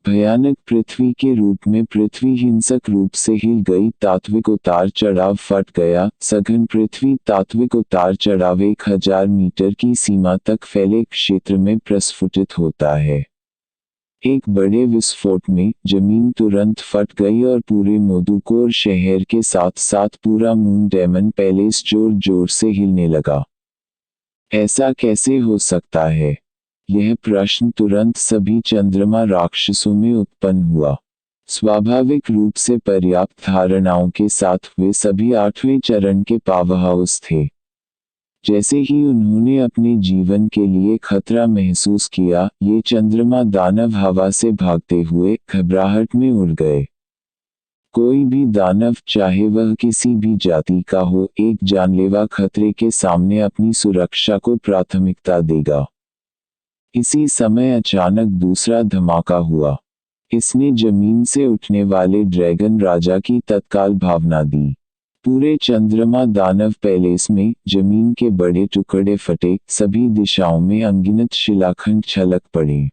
भयानक पृथ्वी के रूप में पृथ्वी हिंसक रूप से हिल गई, तात्विक उतार चढ़ाव फट गया। सघन पृथ्वी तात्विक उतार चढ़ाव 1000 मीटर की सीमा तक फैले क्षेत्र में प्रस्फुटित होता है। एक बड़े विस्फोट में जमीन तुरंत फट गई और पूरे मोदुकोर शहर के साथ साथ पूरा मून डेमन पैलेस जोर जोर से हिलने लगा। ऐसा कैसे हो सकता है? यह प्रश्न तुरंत सभी चंद्रमा राक्षसों में उत्पन्न हुआ। स्वाभाविक रूप से पर्याप्त धारणाओं के साथ वे सभी 8वें चरण के पावरहाउस थे। जैसे ही उन्होंने अपने जीवन के लिए खतरा महसूस किया, ये चंद्रमा दानव हवा से भागते हुए घबराहट में उड़ गए। कोई भी दानव, चाहे वह किसी भी जाति का हो, एक जानलेवा खतरे के सामने अपनी सुरक्षा को प्राथमिकता देगा। इसी समय अचानक दूसरा धमाका हुआ। इसने जमीन से उठने वाले ड्रैगन राजा की तत्काल भावना दी। पूरे चंद्रमा दानव पैलेस में जमीन के बड़े टुकड़े फटे, सभी दिशाओं में अनगिनत शिलाखंड छलक पड़े।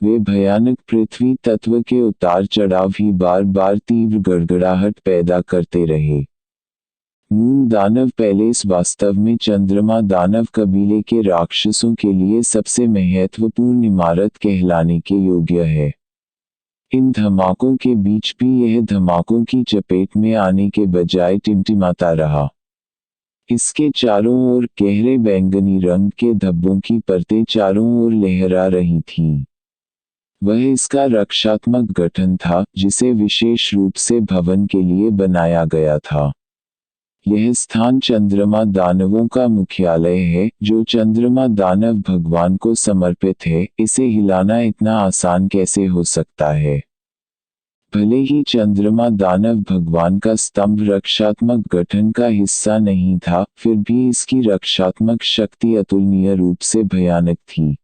वे भयानक पृथ्वी तत्व के उतार चढ़ाव ही बार बार तीव्र गड़गड़ाहट पैदा करते रहे। मून दानव पैलेस वास्तव में चंद्रमा दानव कबीले के राक्षसों के लिए सबसे महत्वपूर्ण इमारत कहलाने के योग्य है। इन धमाकों के बीच भी यह धमाकों की चपेट में आने के बजाय टिमटिमाता रहा। इसके चारों ओर गहरे बैंगनी रंग के धब्बों की परतें चारों ओर लहरा रही थीं। वह इसका रक्षात्मक गठन था, जिसे विशेष रूप से भवन के लिए बनाया गया था। यह स्थान चंद्रमा दानवों का मुख्यालय है, जो चंद्रमा दानव भगवान को समर्पित है। इसे हिलाना इतना आसान कैसे हो सकता है? भले ही चंद्रमा दानव भगवान का स्तंभ रक्षात्मक गठन का हिस्सा नहीं था, फिर भी इसकी रक्षात्मक शक्ति अतुलनीय रूप से भयानक थी।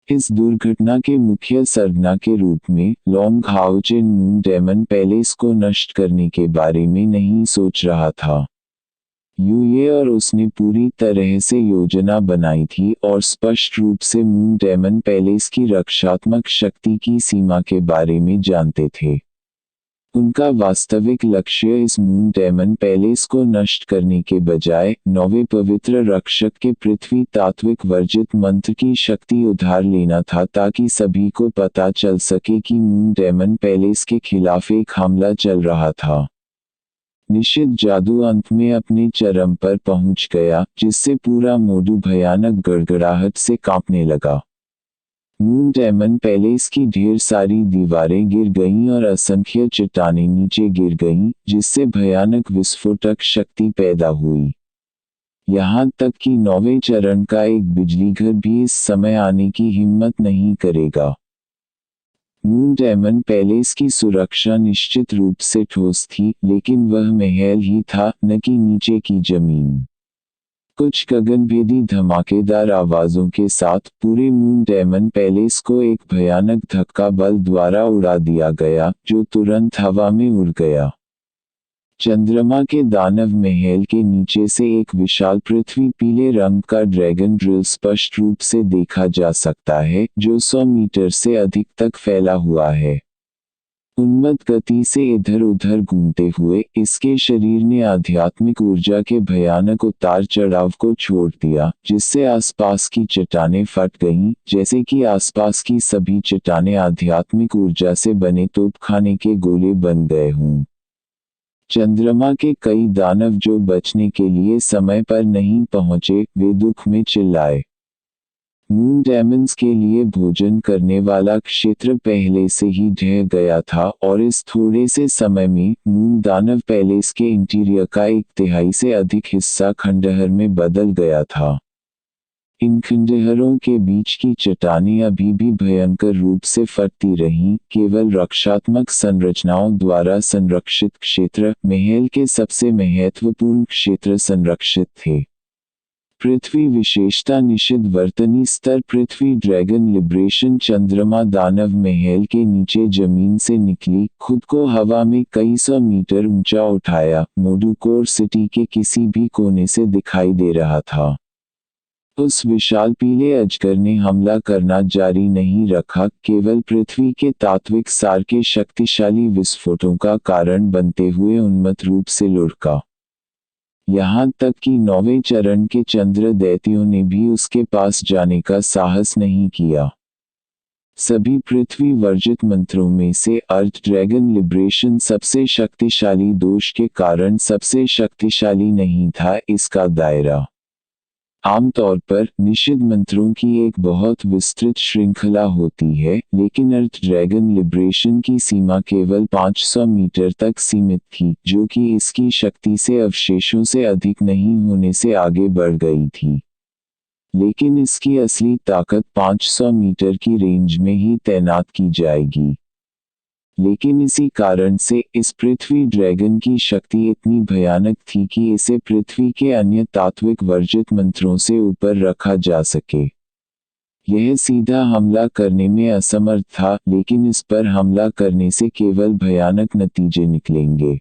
इस दुर्घटना के मुख्य सरगना के रूप में Long Haochen moon demon palace को नष्ट करने के बारे में नहीं सोच रहा था। ये और उसने पूरी तरह से योजना बनाई थी और स्पष्ट रूप से मून डेमन पैलेस की रक्षात्मक शक्ति की सीमा के बारे में जानते थे। उनका वास्तविक लक्ष्य इस मून डेमन पैलेस को नष्ट करने के बजाय नौवें पवित्र रक्षक के पृथ्वी तात्विक वर्जित मंत्र की शक्ति उधार लेना था, ताकि सभी को पता चल सके कि मून डेमन पैलेस के खिलाफ एक हमला चल रहा था। निषिद्ध जादू अंत में अपने चरम पर पहुंच गया, जिससे पूरा मोडू भयानक गड़गड़ाहट से कांपने लगा। मून डेमन पैलेस की ढेर सारी दीवारें गिर गईं और असंख्य चट्टानें नीचे गिर गईं, जिससे भयानक विस्फोटक शक्ति पैदा हुई। यहाँ तक कि 9वें चरण का एक बिजलीघर भी इस समय आने की हिम्मत नहीं करेगा। मून डेमन पैलेस की सुरक्षा निश्चित रूप से ठोस थी, लेकिन वह महल ही था, न कि नीचे की जमीन। कुछ गगनभेदी धमाकेदार आवाज़ों के साथ पूरे मून डेमन पैलेस को एक भयानक धक्का बल द्वारा उड़ा दिया गया, जो तुरंत हवा में उड़ गया। चंद्रमा के दानव महल के नीचे से एक विशाल पृथ्वी पीले रंग का ड्रैगन ड्रिल स्पष्ट रूप से देखा जा सकता है, जो 100 मीटर से अधिक तक फैला हुआ है। उन्मत्त गति से इधर उधर घूमते हुए इसके शरीर ने आध्यात्मिक ऊर्जा के भयानक उतार चढ़ाव को छोड़ दिया, जिससे आसपास की चट्टानें फट गईं, जैसे कि आसपास की सभी चट्टानें आध्यात्मिक ऊर्जा से बने तोपखाने के गोले बन गए हों। चंद्रमा के कई दानव जो बचने के लिए समय पर नहीं पहुंचे, वे दुख में चिल्लाए। मून डेमन्स के लिए भोजन करने वाला क्षेत्र पहले से ही ढह गया था और इस थोड़े से समय में मून दानव पैलेस के इंटीरियर का 1/3 से अधिक हिस्सा खंडहर में बदल गया था। इन खंडहरों के बीच की चट्टानें अभी भी भयंकर रूप से फटती रहीं, केवल रक्षात्मक संरचनाओं द्वारा संरक्षित क्षेत्र, महल के सबसे महत्वपूर्ण क्षेत्र संरक्षित थे। पृथ्वी विशेषता निषिद्ध वर्तनी स्तर पृथ्वी ड्रैगन लिब्रेशन चंद्रमा दानव महल के नीचे जमीन से निकली, खुद को हवा में कई 100 मीटर ऊंचा उठाया, मोडुकोर सिटी के किसी भी कोने से दिखाई दे रहा था। उस विशाल पीले अजगर ने हमला करना जारी नहीं रखा, केवल पृथ्वी के तात्विक सार के शक्तिशाली विस्फोटों का कारण बनते हुए उन्मत्त रूप से लुढ़का। यहाँ तक कि 9वें चरण के चंद्र दैत्यों ने भी उसके पास जाने का साहस नहीं किया। सभी पृथ्वी वर्जित मंत्रों में से अर्थ ड्रैगन लिबरेशन सबसे शक्तिशाली दोष के कारण सबसे शक्तिशाली नहीं था। इसका दायरा आमतौर पर निषिद्ध मंत्रों की एक बहुत विस्तृत श्रृंखला होती है, लेकिन अर्थ ड्रैगन लिबरेशन की सीमा केवल 500 मीटर तक सीमित थी, जो कि इसकी शक्ति से अवशेषों से अधिक नहीं होने से आगे बढ़ गई थी। लेकिन इसकी असली ताकत 500 मीटर की रेंज में ही तैनात की जाएगी। लेकिन इसी कारण से इस पृथ्वी ड्रैगन की शक्ति इतनी भयानक थी कि इसे पृथ्वी के अन्य तात्विक वर्जित मंत्रों से ऊपर रखा जा सके। यह सीधा हमला करने में असमर्थ था, लेकिन इस पर हमला करने से केवल भयानक नतीजे निकलेंगे।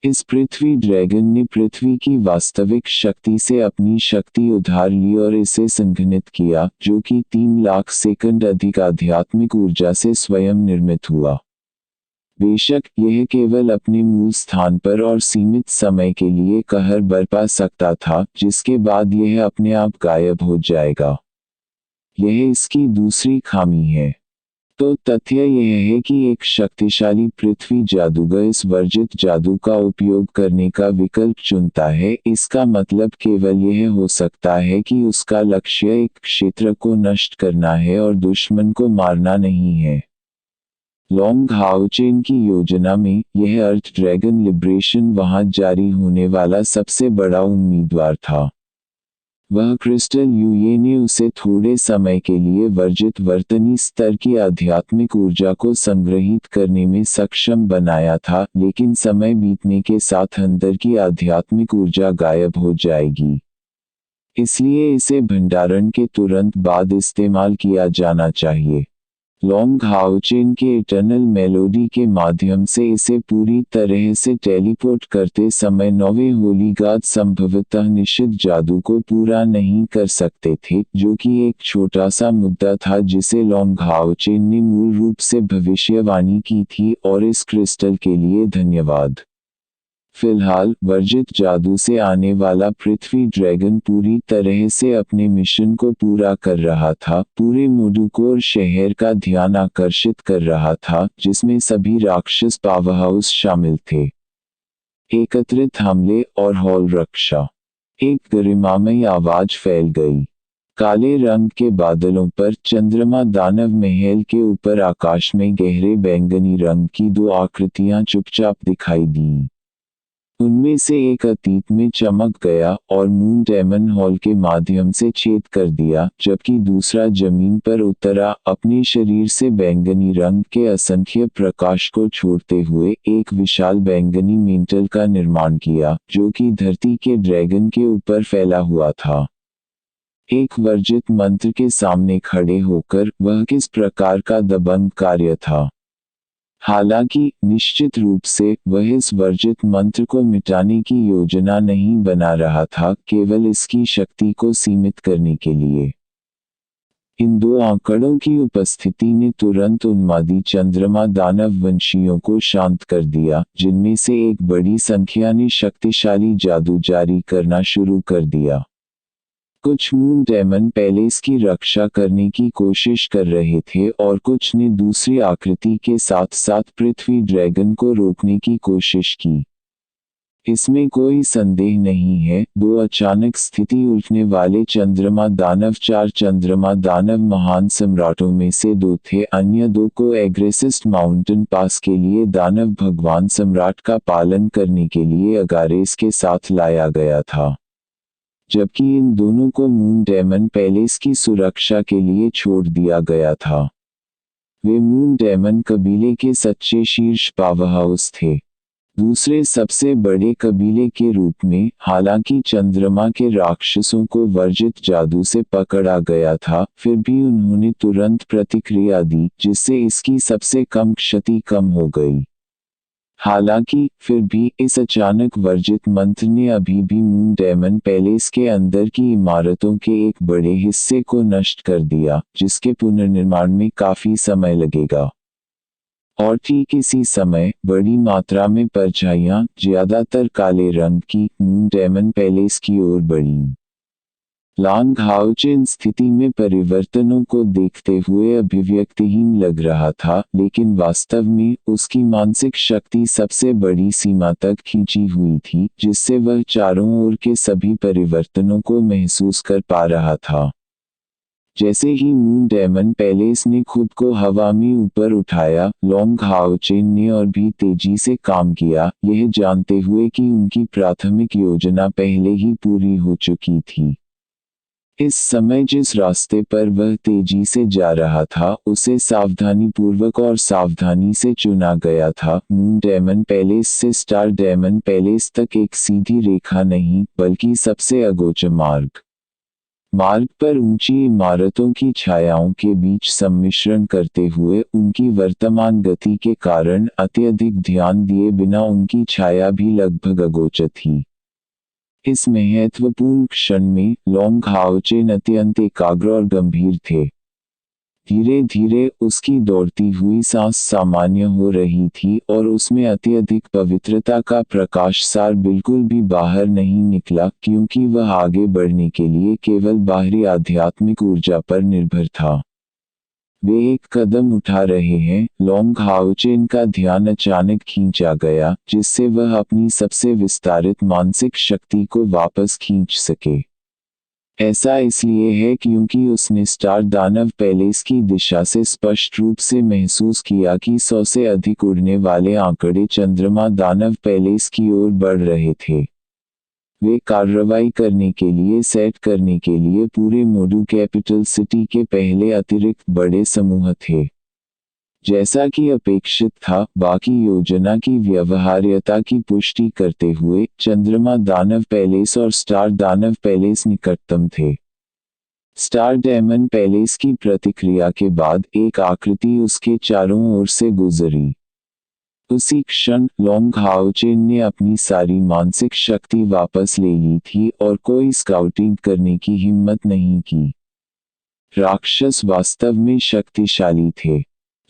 इस पृथ्वी ड्रैगन ने पृथ्वी की वास्तविक शक्ति से अपनी शक्ति उधार ली और इसे संघनित किया, जो कि 3 लाख सेकंड अधिक आध्यात्मिक ऊर्जा से स्वयं निर्मित हुआ। बेशक यह केवल अपने मूल स्थान पर और सीमित समय के लिए कहर बरपा सकता था, जिसके बाद यह अपने आप गायब हो जाएगा। यह इसकी दूसरी खामी है। तो तथ्य यह है कि एक शक्तिशाली पृथ्वी जादूगर इस वर्जित जादू का उपयोग करने का विकल्प चुनता है। इसका मतलब केवल यह हो सकता है कि उसका लक्ष्य एक क्षेत्र को नष्ट करना है और दुश्मन को मारना नहीं है। लॉन्ग हाओचेन की योजना में यह अर्थ ड्रैगन लिबरेशन वहां जारी होने वाला सबसे बड़ा उम्मीदवार था। वह क्रिस्टल युए ने उसे थोड़े समय के लिए वर्जित वर्तनी स्तर की आध्यात्मिक ऊर्जा को संग्रहित करने में सक्षम बनाया था, लेकिन समय बीतने के साथ अंदर की आध्यात्मिक ऊर्जा गायब हो जाएगी। इसलिए इसे भंडारण के तुरंत बाद इस्तेमाल किया जाना चाहिए। लॉन्ग हाओचेन के इटर्नल मेलोडी के माध्यम से इसे पूरी तरह से टेलीपोर्ट करते समय 9वें होली गाद संभवतः निषिद्ध जादू को पूरा नहीं कर सकते थे, जो कि एक छोटा सा मुद्दा था जिसे लॉन्ग हाओचेन ने मूल रूप से भविष्यवाणी की थी। और इस क्रिस्टल के लिए धन्यवाद। फिलहाल वर्जित जादू से आने वाला पृथ्वी ड्रैगन पूरी तरह से अपने मिशन को पूरा कर रहा था, पूरे मोडुकोर शहर का ध्यान आकर्षित कर रहा था, जिसमें सभी राक्षस पावरहाउस शामिल थे। एकत्रित हमले और हॉल रक्षा। एक गरिमामयी आवाज फैल गई। काले रंग के बादलों पर चंद्रमा दानव महल के ऊपर आकाश में गहरे बैंगनी रंग की 2 आकृतियां चुपचाप दिखाई दीं। उनमें से एक अतीत में चमक गया और मून डेमन हॉल के माध्यम से छेद कर दिया, जबकि दूसरा जमीन पर उतरा, अपने शरीर से बैंगनी रंग के असंख्य प्रकाश को छोड़ते हुए एक विशाल बैंगनी मेंटल का निर्माण किया, जो कि धरती के ड्रैगन के ऊपर फैला हुआ था। एक वर्जित मंत्र के सामने खड़े होकर वह किस प्रकार का दबंग कार्य था। हालांकि निश्चित रूप से वह इस वर्जित मंत्र को मिटाने की योजना नहीं बना रहा था, केवल इसकी शक्ति को सीमित करने के लिए। इन 2 आंकड़ों की उपस्थिति ने तुरंत उन्मादी चंद्रमा दानव वंशियों को शांत कर दिया, जिनमें से एक बड़ी संख्या ने शक्तिशाली जादू जारी करना शुरू कर दिया। कुछ मून डेमन पैलेस की रक्षा करने की कोशिश कर रहे थे और कुछ ने दूसरी आकृति के साथ साथ पृथ्वी ड्रैगन को रोकने की कोशिश की। इसमें कोई संदेह नहीं है, 2 अचानक स्थिति उलटने वाले चंद्रमा दानव 4 चंद्रमा दानव महान सम्राटों में से 2 थे। अन्य 2 को एग्रेसिस्ट माउंटेन पास के लिए दानव भगवान सम्राट का पालन करने के लिए अगारेस के साथ लाया गया था, जबकि इन दोनों को मून डेमन पैलेस की सुरक्षा के लिए छोड़ दिया गया था। वे मून डेमन कबीले के सच्चे शीर्ष पावरहाउस थे। दूसरे सबसे बड़े कबीले के रूप में, हालांकि चंद्रमा के राक्षसों को वर्जित जादू से पकड़ा गया था, फिर भी उन्होंने तुरंत प्रतिक्रिया दी, जिससे इसकी सबसे कम क्षति कम हो गई। हालांकि फिर भी इस अचानक वर्जित मंत्र ने अभी भी मून डायमंड पैलेस के अंदर की इमारतों के एक बड़े हिस्से को नष्ट कर दिया, जिसके पुनर्निर्माण में काफी समय लगेगा। और ठीक इसी समय बड़ी मात्रा में परछाइयां, ज्यादातर काले रंग की, मून डायमंड पैलेस की ओर बढ़ीं। लांग हाओचेन स्थिति में परिवर्तनों को देखते हुए अभिव्यक्तिहीन लग रहा था, लेकिन वास्तव में उसकी मानसिक शक्ति सबसे बड़ी सीमा तक खींची हुई थी, जिससे वह चारों ओर के सभी परिवर्तनों को महसूस कर पा रहा था। जैसे ही मून डायमंड पैलेस ने खुद को हवा में ऊपर उठाया, लॉन्ग हाओचेन ने और भी तेजी से काम किया, यह जानते हुए कि उनकी प्राथमिक योजना पहले ही पूरी हो चुकी थी। इस समय जिस रास्ते पर वह तेजी से जा रहा था, उसे सावधानीपूर्वक और सावधानी से चुना गया था। मून डायमंड पैलेस से स्टार डायमंड पैलेस तक एक सीधी रेखा नहीं, बल्कि सबसे अगोचर मार्ग पर ऊंची इमारतों की छायाओं के बीच सम्मिश्रण करते हुए उनकी वर्तमान गति के कारण अत्यधिक ध्यान दिए बिना उनकी छाया भी लगभग अगोचर थी। इस महत्वपूर्ण क्षण में लॉन्ग हाओचेन अत्यंत एकाग्र और गंभीर थे। धीरे धीरे उसकी दौड़ती हुई सांस सामान्य हो रही थी और उसमें अत्यधिक पवित्रता का प्रकाश सार बिल्कुल भी बाहर नहीं निकला, क्योंकि वह आगे बढ़ने के लिए केवल बाहरी आध्यात्मिक ऊर्जा पर निर्भर था। वे एक कदम उठा रहे हैं, लॉन्ग हाओचेन का ध्यान अचानक खींचा गया, जिससे वह अपनी सबसे विस्तारित मानसिक शक्ति को वापस खींच सके। ऐसा इसलिए है क्योंकि उसने स्टार दानव पैलेस की दिशा से स्पष्ट रूप से महसूस किया कि 100 से अधिक उड़ने वाले आंकड़े चंद्रमा दानव पैलेस की ओर बढ़ रहे थे। वे कार्रवाई करने के लिए सेट करने के लिए पूरे मोडू कैपिटल सिटी के पहले अतिरिक्त बड़े समूह थे। जैसा कि अपेक्षित था, बाकी योजना की व्यवहार्यता की पुष्टि करते हुए चंद्रमा दानव पैलेस और स्टार दानव पैलेस निकटतम थे। स्टार डायमंड पैलेस की प्रतिक्रिया के बाद एक आकृति उसके चारों ओर से गुजरी। उसी क्षण लॉन्ग हाओचेन ने अपनी सारी मानसिक शक्ति वापस ले ली थी और कोई स्काउटिंग करने की हिम्मत नहीं की। राक्षस वास्तव में शक्तिशाली थे।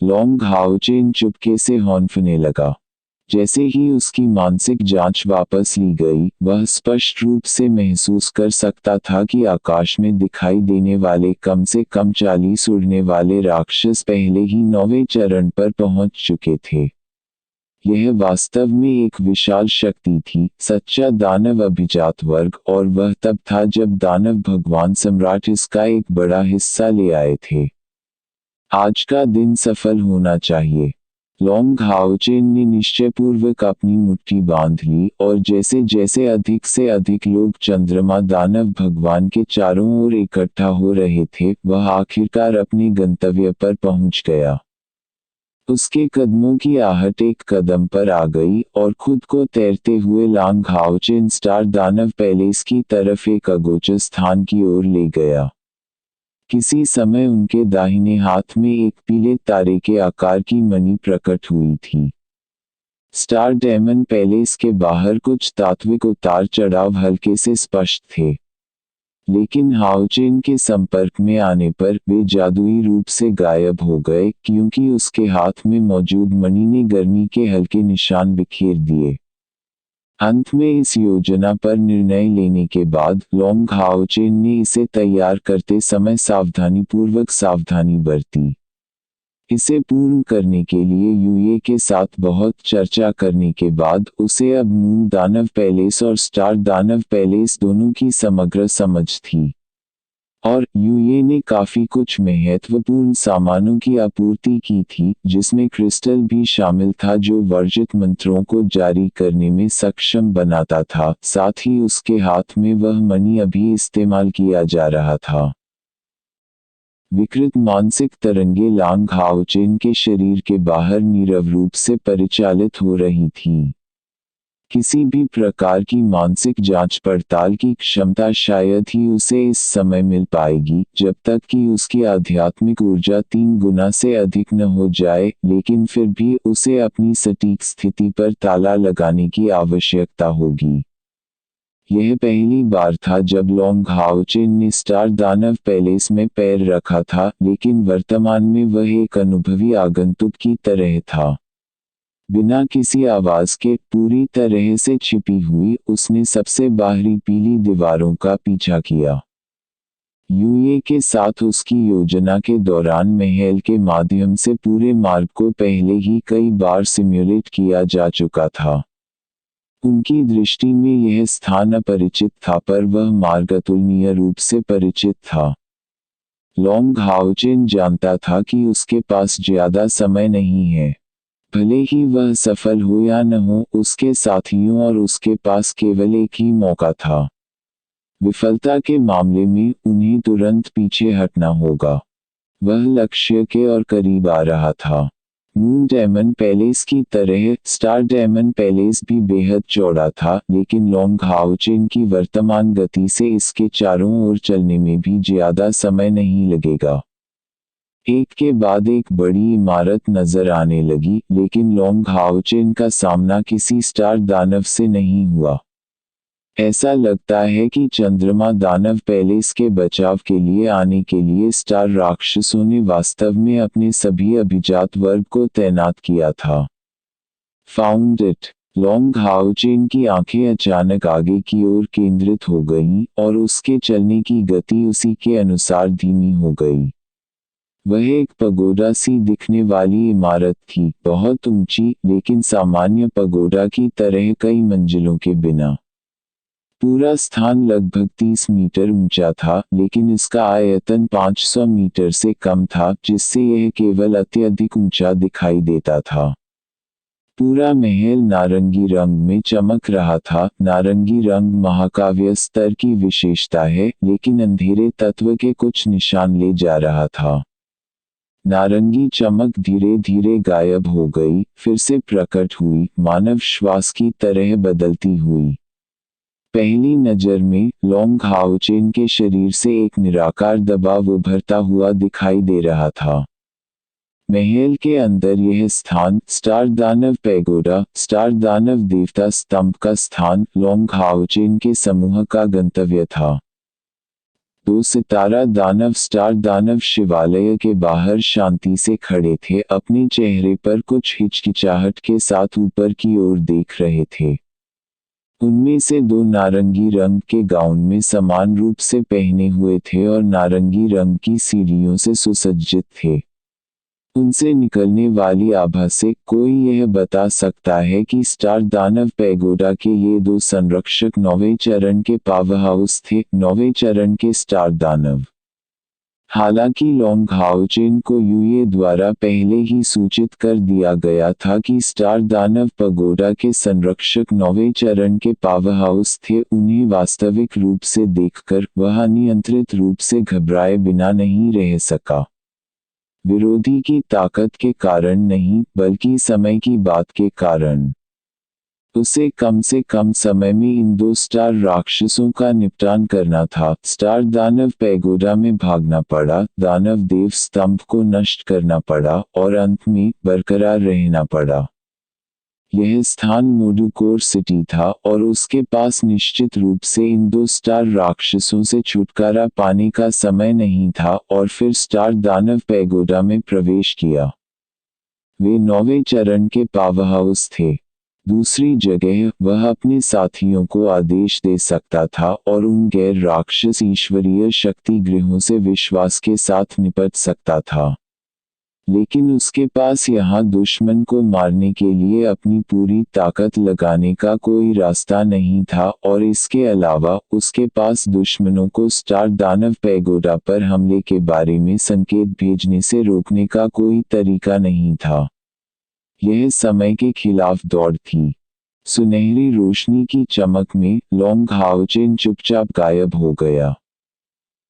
लॉन्ग हाओचेन चुपके से हौंफने लगा। जैसे ही उसकी मानसिक जांच वापस ली गई, वह स्पष्ट रूप से महसूस कर सकता था कि आकाश में दिखाई देने वाले कम से कम 40 उड़ने वाले राक्षस पहले ही 9वें चरण पर पहुंच चुके थे। यह वास्तव में एक विशाल शक्ति थी, सच्चा दानव अभिजात वर्ग, और वह तब था जब दानव भगवान सम्राट इसका एक बड़ा हिस्सा ले आए थे। आज का दिन सफल होना चाहिए। लॉन्ग हाओचेन ने निश्चयपूर्वक अपनी मुट्ठी बांध ली और जैसे जैसे अधिक से अधिक लोग चंद्रमा दानव भगवान के चारों ओर इकट्ठा हो रहे थे, वह आखिरकार अपने गंतव्य पर पहुंच गया। उसके कदमों की आहट एक कदम पर आ गई और खुद को तैरते हुए लॉन्ग हाओचेन स्टार दानव पैलेस की तरफ एक अगोचर स्थान की ओर ले गया। किसी समय उनके दाहिने हाथ में एक पीले तारे के आकार की मणि प्रकट हुई थी। स्टार डायमंड पैलेस के बाहर कुछ तात्विक उतार चढ़ाव हल्के से स्पष्ट थे, लेकिन हाओचेन के संपर्क में आने पर वे जादुई रूप से गायब हो गए, क्योंकि उसके हाथ में मौजूद मणि ने गर्मी के हल्के निशान बिखेर दिए। अंत में इस योजना पर निर्णय लेने के बाद लॉन्ग हाओचेन ने इसे तैयार करते समय सावधानी बरती। इसे पूर्ण करने के लिए यूए के साथ बहुत चर्चा करने के बाद उसे अब मून दानव पैलेस और स्टार दानव पैलेस दोनों की समग्र समझ थी। और यूए ने काफी कुछ महत्वपूर्ण सामानों की आपूर्ति की थी, जिसमें क्रिस्टल भी शामिल था जो वर्जित मंत्रों को जारी करने में सक्षम बनाता था। साथ ही उसके हाथ में वह मणि अभी इस्तेमाल किया जा रहा था। विकृत मानसिक तरंगे लॉन्ग हाओचेन के शरीर के बाहर नीरव रूप से परिचालित हो रही थीं। किसी भी प्रकार की मानसिक जांच पड़ताल की क्षमता शायद ही उसे इस समय मिल पाएगी जब तक कि उसकी आध्यात्मिक ऊर्जा 3 गुना से अधिक न हो जाए, लेकिन फिर भी उसे अपनी सटीक स्थिति पर ताला लगाने की आवश्यकता होगी। यह पहली बार था जब लोंग हाओचेन ने स्टार दानव पैलेस में पैर रखा था, लेकिन वर्तमान में वह एक अनुभवी आगंतुक की तरह था। बिना किसी आवाज के, पूरी तरह से छिपी हुई, उसने सबसे बाहरी पीली दीवारों का पीछा किया। यूए के साथ उसकी योजना के दौरान महल के माध्यम से पूरे मार्ग को पहले ही कई बार सिम्युलेट किया जा चुका था। उनकी दृष्टि में यह स्थान अपरिचित था, पर वह मार्ग अतुलनीय रूप से परिचित था। लोंग हाओचेन जानता था कि उसके पास ज्यादा समय नहीं है। भले ही वह सफल हो या न हो, उसके साथियों और उसके पास केवल एक ही मौका था। विफलता के मामले में उन्हें तुरंत पीछे हटना होगा। वह लक्ष्य के और करीब आ रहा था। मून डायमंड पैलेस की तरह स्टार डायमंड पैलेस भी बेहद चौड़ा था, लेकिन लोंग हाओचेन की वर्तमान गति से इसके चारों ओर चलने में भी ज्यादा समय नहीं लगेगा। एक के बाद एक बड़ी इमारत नजर आने लगी, लेकिन लोंग हाओचेन का सामना किसी स्टार दानव से नहीं हुआ। ऐसा लगता है कि चंद्रमा दानव पैलेस के बचाव के लिए आने के लिए स्टार राक्षसों ने वास्तव में अपने सभी अभिजात वर्ग को तैनात किया था। Found it. लोंग हाओचेन की आंखें अचानक आगे की ओर केंद्रित हो गईं, और उसके चलने की गति उसी के अनुसार धीमी हो गई। वह एक पगोडा सी दिखने वाली इमारत थी, बहुत ऊंची, लेकिन सामान्य पगोडा की तरह कई मंजिलों के बिना। पूरा स्थान लगभग 30 मीटर ऊंचा था, लेकिन इसका आयतन 500 मीटर से कम था, जिससे यह केवल अत्यधिक ऊंचा दिखाई देता था। पूरा महल नारंगी रंग में चमक रहा था। नारंगी रंग महाकाव्य स्तर की विशेषता है, लेकिन अंधेरे तत्व के कुछ निशान ले जा रहा था। नारंगी चमक धीरे धीरे गायब हो गई, फिर से प्रकट हुई, मानव श्वास की तरह बदलती हुई। पहली नज़र में लोंग हाओचेन के शरीर से एक निराकार दबाव उभरता हुआ दिखाई दे रहा था। महल के अंदर यह स्थान, स्टार दानव पैगोडा, स्टार दानव देवता स्तंभ का स्थान, लोंग हाओचेन के समूह का गंतव्य था। 2 सितारा दानव स्टार दानव शिवालय के बाहर शांति से खड़े थे, अपने चेहरे पर कुछ हिचकिचाहट के साथ ऊपर की ओर देख रहे थे। उनमें से 2 नारंगी रंग के गाउन में समान रूप से पहने हुए थे और नारंगी रंग की सीढ़ियों से सुसज्जित थे। उनसे निकलने वाली आभा से कोई यह बता सकता है कि स्टार दानव पैगोडा के ये 2 संरक्षक 9वें चरण के पावरहाउस थे, 9वें चरण के स्टार दानव। हालांकि लोंग हाओचेन को यूए द्वारा पहले ही सूचित कर दिया गया था कि स्टार दानव पगोडा के संरक्षक 9वें चरण के पावरहाउस थे, उन्हें वास्तविक रूप से देखकर वह अनियंत्रित रूप से घबराए बिना नहीं रह सका। विरोधी की ताकत के कारण नहीं, बल्कि समय की बात के कारण। उसे कम से कम समय में इन 2 स्टार राक्षसों का निपटान करना था। स्टार दानव पैगोडा में भागना पड़ा, दानव देव स्तंभ को नष्ट करना पड़ा, और अंत में बरकरार रहना पड़ा। यह स्थान मोडुकोर सिटी था, और उसके पास निश्चित रूप से इन 2 स्टार राक्षसों से छुटकारा पाने का समय नहीं था, और फिर स्टार दानव पैगोडा में प्रवेश किया। वे 9वें चरण के पावरहाउस थे। दूसरी जगह, वह अपने साथियों को आदेश दे सकता था और उन गैर राक्षस ईश्वरीय शक्ति गृहों से विश्वास के साथ निपट सकता था। लेकिन उसके पास यहाँ दुश्मन को मारने के लिए अपनी पूरी ताकत लगाने का कोई रास्ता नहीं था, और इसके अलावा उसके पास दुश्मनों को स्टार दानव पैगोडा पर हमले के बारे में संकेत भेजने से रोकने का कोई तरीका नहीं था। यह समय के खिलाफ दौड़ थी। सुनहरी रोशनी की चमक में लोंग हाओचेन चुपचाप गायब हो गया।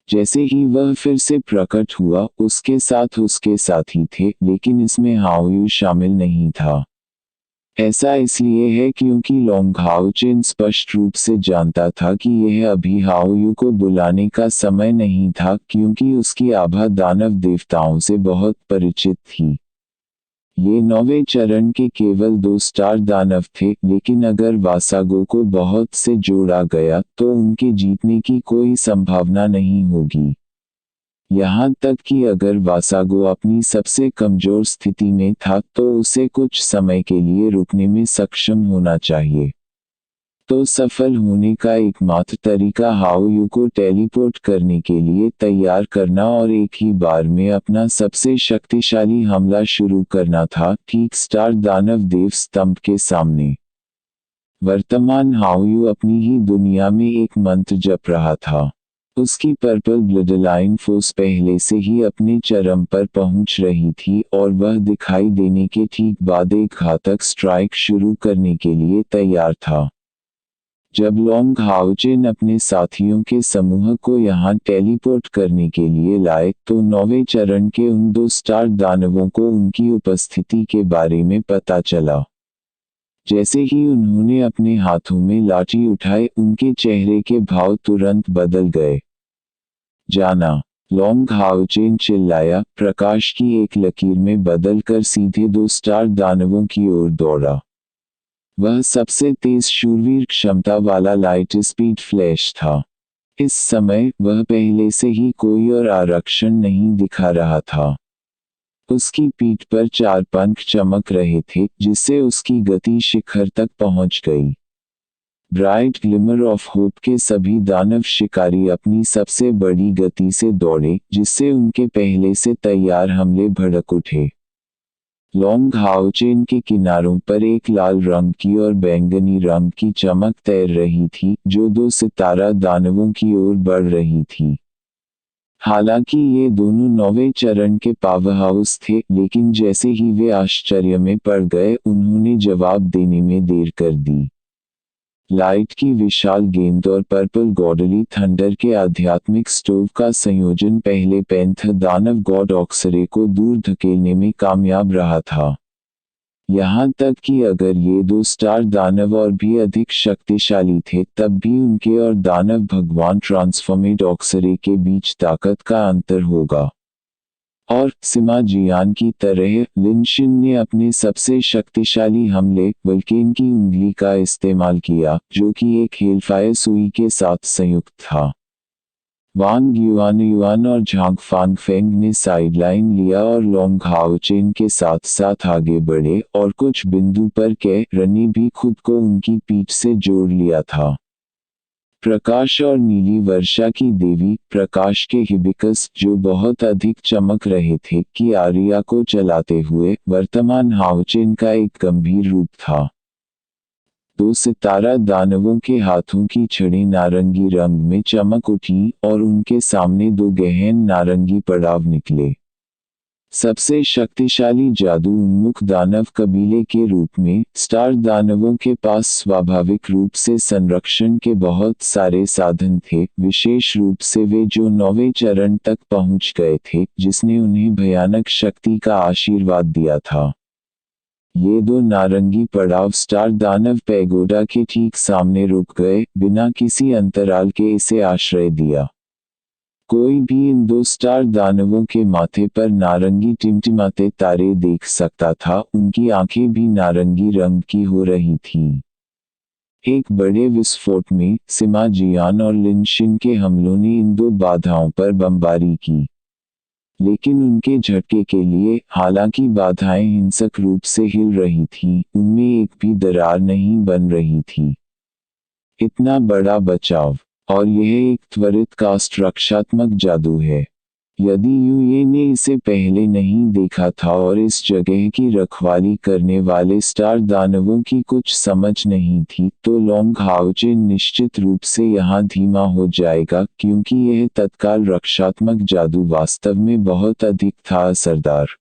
जैसे ही वह फिर से प्रकट हुआ, उसके साथ उसके साथी थे, लेकिन इसमें हाओयू शामिल नहीं था। ऐसा इसलिए है क्योंकि लोंग हाओचेन स्पष्ट रूप से जानता था कि यह अभी हाओयू को बुलाने का समय नहीं था, क्योंकि उसकी आभा दानव देवताओं से बहुत परिचित थी। ये 9वें चरण के केवल 2 स्टार दानव थे, लेकिन अगर वासागो को बहुत से जोड़ा गया तो उनके जीतने की कोई संभावना नहीं होगी। यहाँ तक कि अगर वासागो अपनी सबसे कमजोर स्थिति में था तो उसे कुछ समय के लिए रुकने में सक्षम होना चाहिए। तो सफल होने का एकमात्र तरीका हाओयू को टेलीपोर्ट करने के लिए तैयार करना और एक ही बार में अपना सबसे शक्तिशाली हमला शुरू करना था, ठीक स्टार दानव देव स्तंभ के सामने। वर्तमान हाओयू अपनी ही दुनिया में एक मंत्र जप रहा था। उसकी पर्पल ब्लडलाइन फोर्स पहले से ही अपने चरम पर पहुंच रही थी और वह दिखाई देने के ठीक बाद एक घातक स्ट्राइक शुरू करने के लिए तैयार था। जब लोंग हाओचेन अपने साथियों के समूह को यहाँ टेलीपोर्ट करने के लिए लाए तो 9वें चरण के उन 2 स्टार दानवों को उनकी उपस्थिति के बारे में पता चला। जैसे ही उन्होंने अपने हाथों में लाठी उठाए, उनके चेहरे के भाव तुरंत बदल गए। जाना, लोंग हाओचेन चिल्लाया, प्रकाश की एक लकीर में बदलकर सीधे 2 स्टार दानवों की ओर दौड़ा। वह सबसे तेज शूरवीर क्षमता वाला लाइट स्पीड फ्लैश था। इस समय वह पहले से ही कोई और आरक्षण नहीं दिखा रहा था। उसकी पीठ पर 4 पंख चमक रहे थे, जिससे उसकी गति शिखर तक पहुंच गई। ब्राइट ग्लिमर ऑफ होप के सभी दानव शिकारी अपनी सबसे बड़ी गति से दौड़े, जिससे उनके पहले से तैयार हमले भड़क उठे। लोंग हाओचेन के किनारों पर एक लाल रंग की और बैंगनी रंग की चमक तैर रही थी, जो 2 सितारा दानवों की ओर बढ़ रही थी। हालांकि ये दोनों 9वें चरण के पावरहाउस थे, लेकिन जैसे ही वे आश्चर्य में पड़ गए, उन्होंने जवाब देने में देर कर दी। लाइट की विशाल गेंद और पर्पल गॉडली थंडर के आध्यात्मिक स्टोव का संयोजन पहले पैंथर दानव गॉड ऑक्सरे को दूर धकेलने में कामयाब रहा था। यहाँ तक कि अगर ये 2 स्टार दानव और भी अधिक शक्तिशाली थे, तब भी उनके और दानव भगवान ट्रांसफॉर्मेड ऑक्सरे के बीच ताकत का अंतर होगा। और सिमा जियान की तरह लिनशिन ने अपने सबसे शक्तिशाली हमले वल्केन की उंगली का इस्तेमाल किया, जो कि एक हेलफायर सुई के साथ संयुक्त था। वांग युआन और झांग फांगफेंग ने साइडलाइन लिया और लोंग हाओचेन के साथ साथ आगे बढ़े, और कुछ बिंदु पर रनी भी खुद को उनकी पीठ से जोड़ लिया था। प्रकाश और नीली वर्षा की देवी, प्रकाश के हिबिकस, जो बहुत अधिक चमक रहे थे, कि आर्या को चलाते हुए वर्तमान हाओचेन का एक गंभीर रूप था। 2 सितारा दानवों के हाथों की छड़ी नारंगी रंग में चमक उठी और उनके सामने 2 गहन नारंगी पड़ाव निकले। सबसे शक्तिशाली जादू उन्मुख दानव कबीले के रूप में स्टार दानवों के पास स्वाभाविक रूप से संरक्षण के बहुत सारे साधन थे, विशेष रूप से वे जो 9वें चरण तक पहुंच गए थे, जिसने उन्हें भयानक शक्ति का आशीर्वाद दिया था। ये 2 नारंगी पड़ाव स्टार दानव पैगोडा के ठीक सामने रुक गए, बिना किसी अंतराल के इसे आश्रय दिया। कोई भी इन 2 स्टार दानवों के माथे पर नारंगी टिमटिमाते तारे देख सकता था, उनकी आंखें भी नारंगी रंग की हो रही थीं। एक बड़े विस्फोट में, सिमा जियान और लिनशिन के हमलों ने इन 2 बाधाओं पर बमबारी की। लेकिन उनके झटके के लिए, हालांकि बाधाएं हिंसक रूप से हिल रही थीं, उनमें एक भी दरार नहीं बन रही थी। इतना बड़ा बचाव, और यह एक त्वरित कास्ट रक्षात्मक जादू है। यदि यूए ने इसे पहले नहीं देखा था और इस जगह की रखवाली करने वाले स्टार दानवों की कुछ समझ नहीं थी, तो लोंग हाओचेन निश्चित रूप से यहाँ धीमा हो जाएगा, क्योंकि यह तत्काल रक्षात्मक जादू वास्तव में बहुत अधिक था असरदार।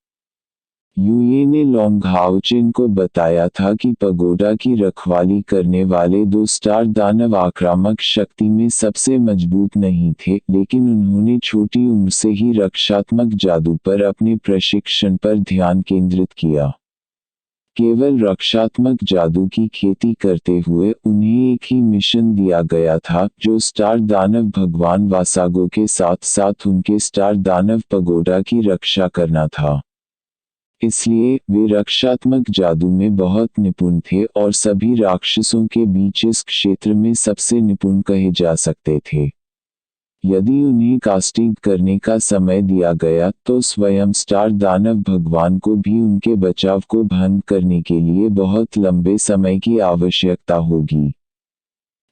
यूए ने लोंग हाओचेन को बताया था कि पगोडा की रखवाली करने वाले 2 स्टार दानव आक्रामक शक्ति में सबसे मजबूत नहीं थे, लेकिन उन्होंने छोटी उम्र से ही रक्षात्मक जादू पर अपने प्रशिक्षण पर ध्यान केंद्रित किया। केवल रक्षात्मक जादू की खेती करते हुए उन्हें एक ही मिशन दिया गया था, जो स्टार दानव भगवान वासागो के साथ साथ उनके स्टार दानव पगोडा की रक्षा करना था। इसलिए वे रक्षात्मक जादू में बहुत निपुण थे और सभी राक्षसों के बीच इस क्षेत्र में सबसे निपुण कहे जा सकते थे। यदि उन्हें कास्टिंग करने का समय दिया गया तो स्वयं स्टार दानव भगवान को भी उनके बचाव को भंग करने के लिए बहुत लंबे समय की आवश्यकता होगी।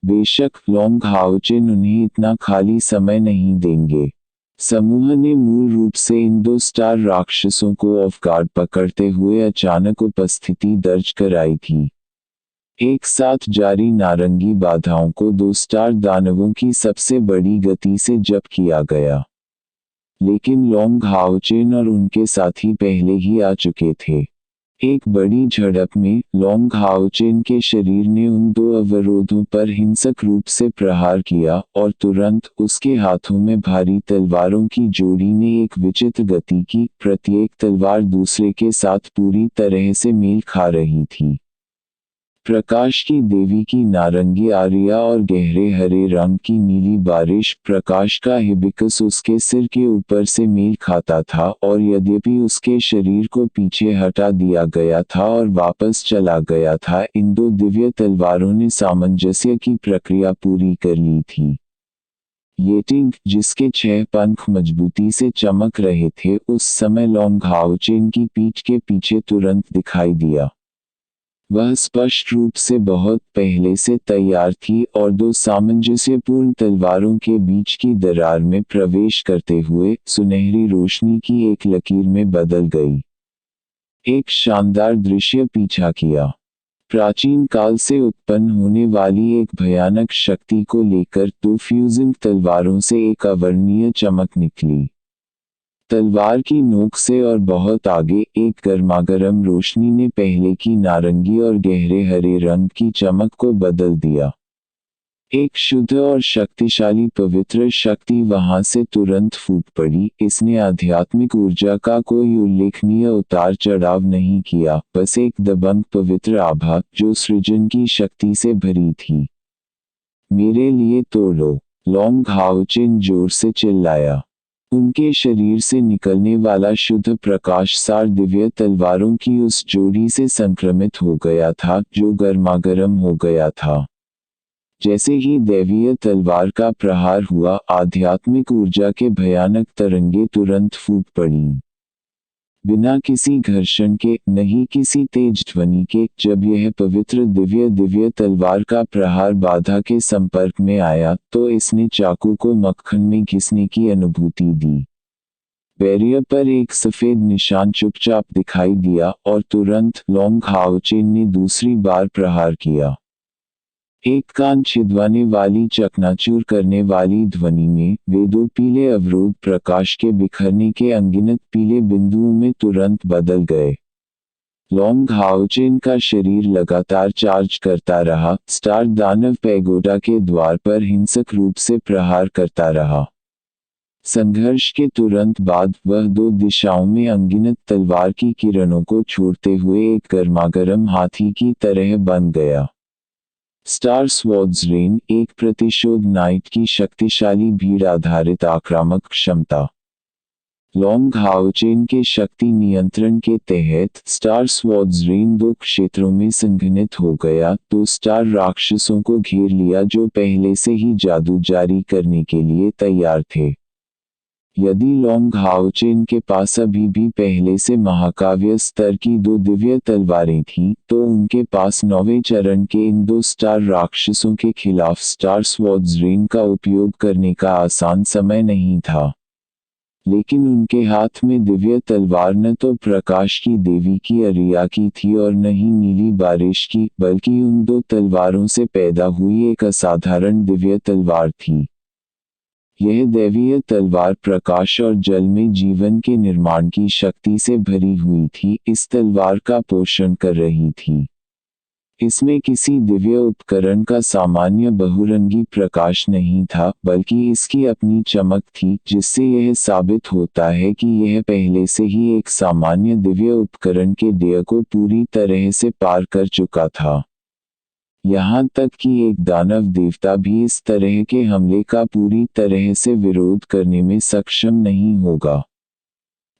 बेशक लोंग हाओचिन उन्हें इतना खाली समय नहीं देंगे। समूह ने मूल रूप से इन दो स्टार राक्षसों को ऑफ गार्ड पकड़ते हुए अचानक उपस्थिति दर्ज कराई थी। एक साथ जारी नारंगी बाधाओं को दो स्टार दानवों की सबसे बड़ी गति से जप किया गया। लेकिन लोंग हाओचिन और उनके साथी पहले ही आ चुके थे। एक बड़ी झड़प में लोंग हाओचिन के शरीर ने उन दो अवरोधों पर हिंसक रूप से प्रहार किया और तुरंत उसके हाथों में भारी तलवारों की जोड़ी ने एक विचित्र गति की। प्रत्येक तलवार दूसरे के साथ पूरी तरह से मेल खा रही थी। प्रकाश की देवी की नारंगी आर्या और गहरे हरे रंग की नीली बारिश। प्रकाश का हिबिकस उसके सिर के ऊपर से मेल खाता था और यद्यपि उसके शरीर को पीछे हटा दिया गया था और वापस चला गया था, इन दो दिव्य तलवारों ने सामंजस्य की प्रक्रिया पूरी कर ली थी। येटिंग, जिसके 6 पंख मजबूती से चमक रहे थे, उस समय लोंग हाओचिन की पीठ के पीछे तुरंत दिखाई दिया। वह स्पष्ट रूप से बहुत पहले से तैयार थी और दो सामंजस्यपूर्ण तलवारों के बीच की दरार में प्रवेश करते हुए सुनहरी रोशनी की एक लकीर में बदल गई। एक शानदार दृश्य पीछा किया। प्राचीन काल से उत्पन्न होने वाली एक भयानक शक्ति को लेकर दो फ्यूजिंग तलवारों से एक अवर्णनीय चमक निकली। तलवार की नोक से और बहुत आगे एक गर्मागरम रोशनी ने पहले की नारंगी और गहरे हरे रंग की चमक को बदल दिया। एक शुद्ध और शक्तिशाली पवित्र शक्ति वहां से तुरंत फूट पड़ी। इसने आध्यात्मिक ऊर्जा का कोई उल्लेखनीय उतार चढ़ाव नहीं किया, बस एक दबंग पवित्र आभा जो सृजन की शक्ति से भरी थी। मेरे लिए तोड़ो, लोंग हाओचिन जोर से चिल्लाया। उनके शरीर से निकलने वाला शुद्ध प्रकाश सार दिव्य तलवारों की उस जोड़ी से संक्रमित हो गया था जो गर्मागरम हो गया था। जैसे ही दैवीय तलवार का प्रहार हुआ, आध्यात्मिक ऊर्जा के भयानक तरंगे तुरंत फूट पड़ीं। बिना किसी घर्षण के, नहीं किसी तेज ध्वनि के, जब यह पवित्र दिव्य तलवार का प्रहार बाधा के संपर्क में आया तो इसने चाकू को मक्खन में घिसने की अनुभूति दी। बैरियर पर एक सफेद निशान चुपचाप दिखाई दिया और तुरंत लोंग हाओचिन ने दूसरी बार प्रहार किया। एक कान छिदवाने वाली, चकनाचूर करने वाली ध्वनि में वे दो पीले अवरोध प्रकाश के बिखरने के अनगिनत पीले बिंदुओं में तुरंत बदल गए। लोंग हाओचिन का शरीर लगातार चार्ज करता रहा, स्टार दानव पैगोडा के द्वार पर हिंसक रूप से प्रहार करता रहा। संघर्ष के तुरंत बाद वह दो दिशाओं में अनगिनत तलवार की किरणों को छोड़ते हुए एक गर्मागरम हाथी की तरह बन गया। स्टार स्वॉर्ड्सरेन, एक प्रतिशोध नाइट की शक्तिशाली भीड़ आधारित आक्रामक क्षमता। लोंग हाओचिन के शक्ति नियंत्रण के तहत स्टार स्वॉर्ड्सरेन दो क्षेत्रों में संघनित हो गया, तो स्टार राक्षसों को घेर लिया जो पहले से ही जादू जारी करने के लिए तैयार थे। यदि लोंग हाओचिन के पास अभी भी पहले से महाकाव्य स्तर की दो दिव्य तलवारें थीं, तो उनके पास 9वें चरण के इन दो स्टार राक्षसों के खिलाफ स्टार स्वॉर्ड्सरेन का उपयोग करने का आसान समय नहीं था। लेकिन उनके हाथ में दिव्य तलवार न तो प्रकाश की देवी की आर्या की थी और न ही नीली बारिश की, बल्कि उन दो तलवारों से पैदा हुई एक असाधारण दिव्य तलवार थी। यह दैवीय तलवार प्रकाश और जल में जीवन के निर्माण की शक्ति से भरी हुई थी, इस तलवार का पोषण कर रही थी। इसमें किसी दिव्य उपकरण का सामान्य बहुरंगी प्रकाश नहीं था, बल्कि इसकी अपनी चमक थी, जिससे यह साबित होता है कि यह पहले से ही एक सामान्य दिव्य उपकरण के ध्येय को पूरी तरह से पार कर चुका था। यहाँ तक कि एक दानव देवता भी इस तरह के हमले का पूरी तरह से विरोध करने में सक्षम नहीं होगा।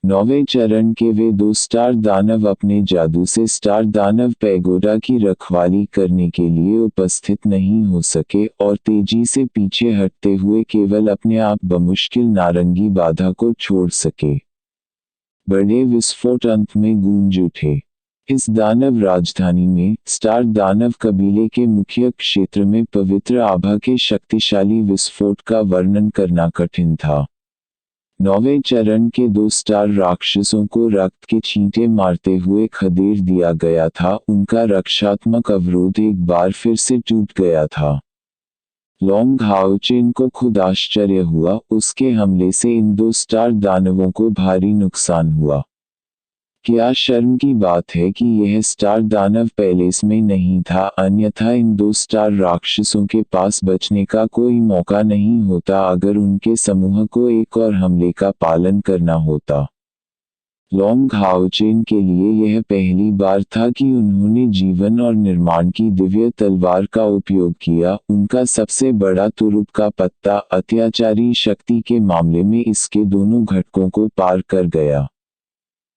9वें चरण के वे 2 स्टार दानव अपने जादू से स्टार दानव पैगोडा की रखवाली करने के लिए उपस्थित नहीं हो सके और तेजी से पीछे हटते हुए केवल अपने आप बमुश्किल नारंगी बाधा को छोड़ सके। बड़े विस्फोट अंत में गूंज उठे। इस दानव राजधानी में स्टार दानव कबीले के मुख्य क्षेत्र में पवित्र आभा के शक्तिशाली विस्फोट का वर्णन करना कठिन था। 9वें चरण के 2 स्टार राक्षसों को रक्त के छींटे मारते हुए खदेड़ दिया गया था। उनका रक्षात्मक अवरोध एक बार फिर से टूट गया था। लॉन्ग हाओचेन को खुद आश्चर्य हुआ, उसके हमले से इन 2 स्टार दानवों को भारी नुकसान हुआ। क्या शर्म की बात है कि यह स्टार दानव पैलेस में नहीं था, अन्यथा इन 2 स्टार राक्षसों के पास बचने का कोई मौका नहीं होता अगर उनके समूह को एक और हमले का पालन करना होता। लॉन्ग हाओचेन के लिए यह पहली बार था कि उन्होंने जीवन और निर्माण की दिव्य तलवार का उपयोग किया। उनका सबसे बड़ा तुरुप का पत्ता अत्याचारी शक्ति के मामले में इसके दोनों घटकों को पार कर गया।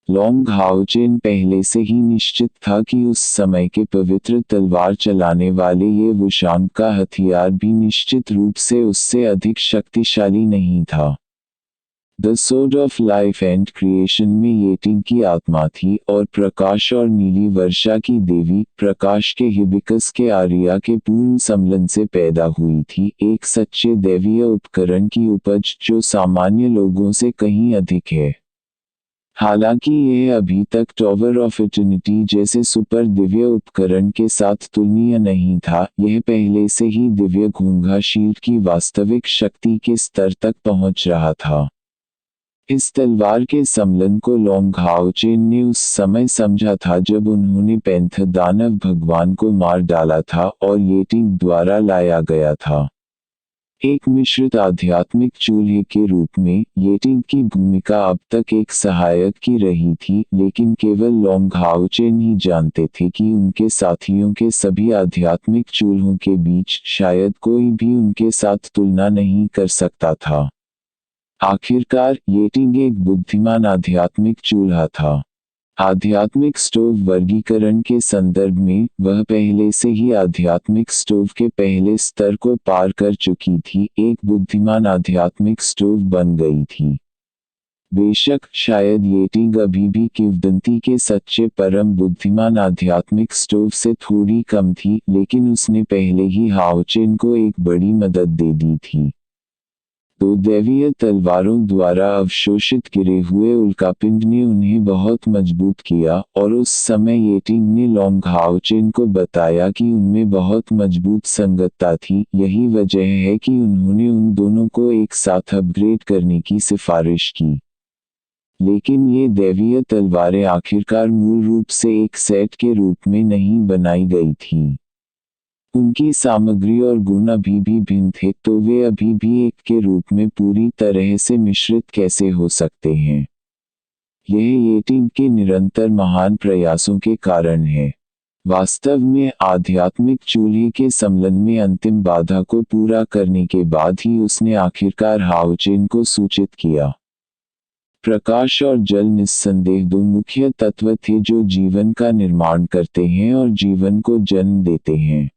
लॉन्ग हाओचेन पहले से ही निश्चित था कि उस समय के पवित्र तलवार चलाने वाले ये वुशांग का हथियार भी निश्चित रूप से उससे अधिक शक्तिशाली नहीं था। The sword of life and creation में येटिंग की आत्मा थी और प्रकाश और नीली वर्षा की देवी, प्रकाश के हिबिकस के आर्या के पूर्ण सम्मिलन से पैदा हुई थी, एक सच्चे दैवीय उपकरण की उपज जो सामान्य लोगों से कहीं अधिक है। हालांकि यह अभी तक टॉवर ऑफ इटर्निटी जैसे सुपर दिव्य उपकरण के साथ तुलनीय नहीं था, यह पहले से ही दिव्य घोंघा शील्ड की वास्तविक शक्ति के स्तर तक पहुंच रहा था। इस तलवार के सम्मिलन को लॉन्ग हाओचेन ने उस समय समझा था जब उन्होंने पैंथ दानव भगवान को मार डाला था और येटिंग द्वारा लाया गया था। एक मिश्रित आध्यात्मिक चूल्हे के रूप में येटिंग की भूमिका अब तक एक सहायक की रही थी, लेकिन केवल लॉन्ग हाओचेन ही जानते थे कि उनके साथियों के सभी आध्यात्मिक चूल्हों के बीच शायद कोई भी उनके साथ तुलना नहीं कर सकता था। आखिरकार येटिंग एक बुद्धिमान आध्यात्मिक चूल्हा था। आध्यात्मिक स्टोव वर्गीकरण के संदर्भ में वह पहले से ही आध्यात्मिक स्टोव के पहले स्तर को पार कर चुकी थी, एक बुद्धिमान आध्यात्मिक स्टोव बन गई थी। बेशक शायद येटिंग अभी भी किंवदंती के सच्चे परम बुद्धिमान आध्यात्मिक स्टोव से थोड़ी कम थी, लेकिन उसने पहले ही हाओचेन को एक बड़ी मदद दे दी थी। 2 दैवीय तलवारों द्वारा अवशोषित गिरे हुए उल्कापिंड ने उन्हें बहुत मजबूत किया और उस समय येटिंग ने लॉन्ग हाओचेन को बताया कि उनमें बहुत मजबूत संगतता थी। यही वजह है कि उन्होंने उन दोनों को एक साथ अपग्रेड करने की सिफारिश की। लेकिन ये दैवीय तलवारें आखिरकार मूल रूप से एक सेट के रूप में नहीं बनाई गई थीं। उनकी सामग्री और गुण अभी भी भिन्न थे, तो वे अभी भी एक के रूप में पूरी तरह से मिश्रित कैसे हो सकते हैं? यह येटिंग के निरंतर महान प्रयासों के कारण है। वास्तव में आध्यात्मिक चूल्हे के सम्मिलन में अंतिम बाधा को पूरा करने के बाद ही उसने आखिरकार हाओचेन को सूचित किया। प्रकाश और जल निस्संदेह 2 मुख्य तत्व थे जो जीवन का निर्माण करते हैं और जीवन को जन्म देते हैं।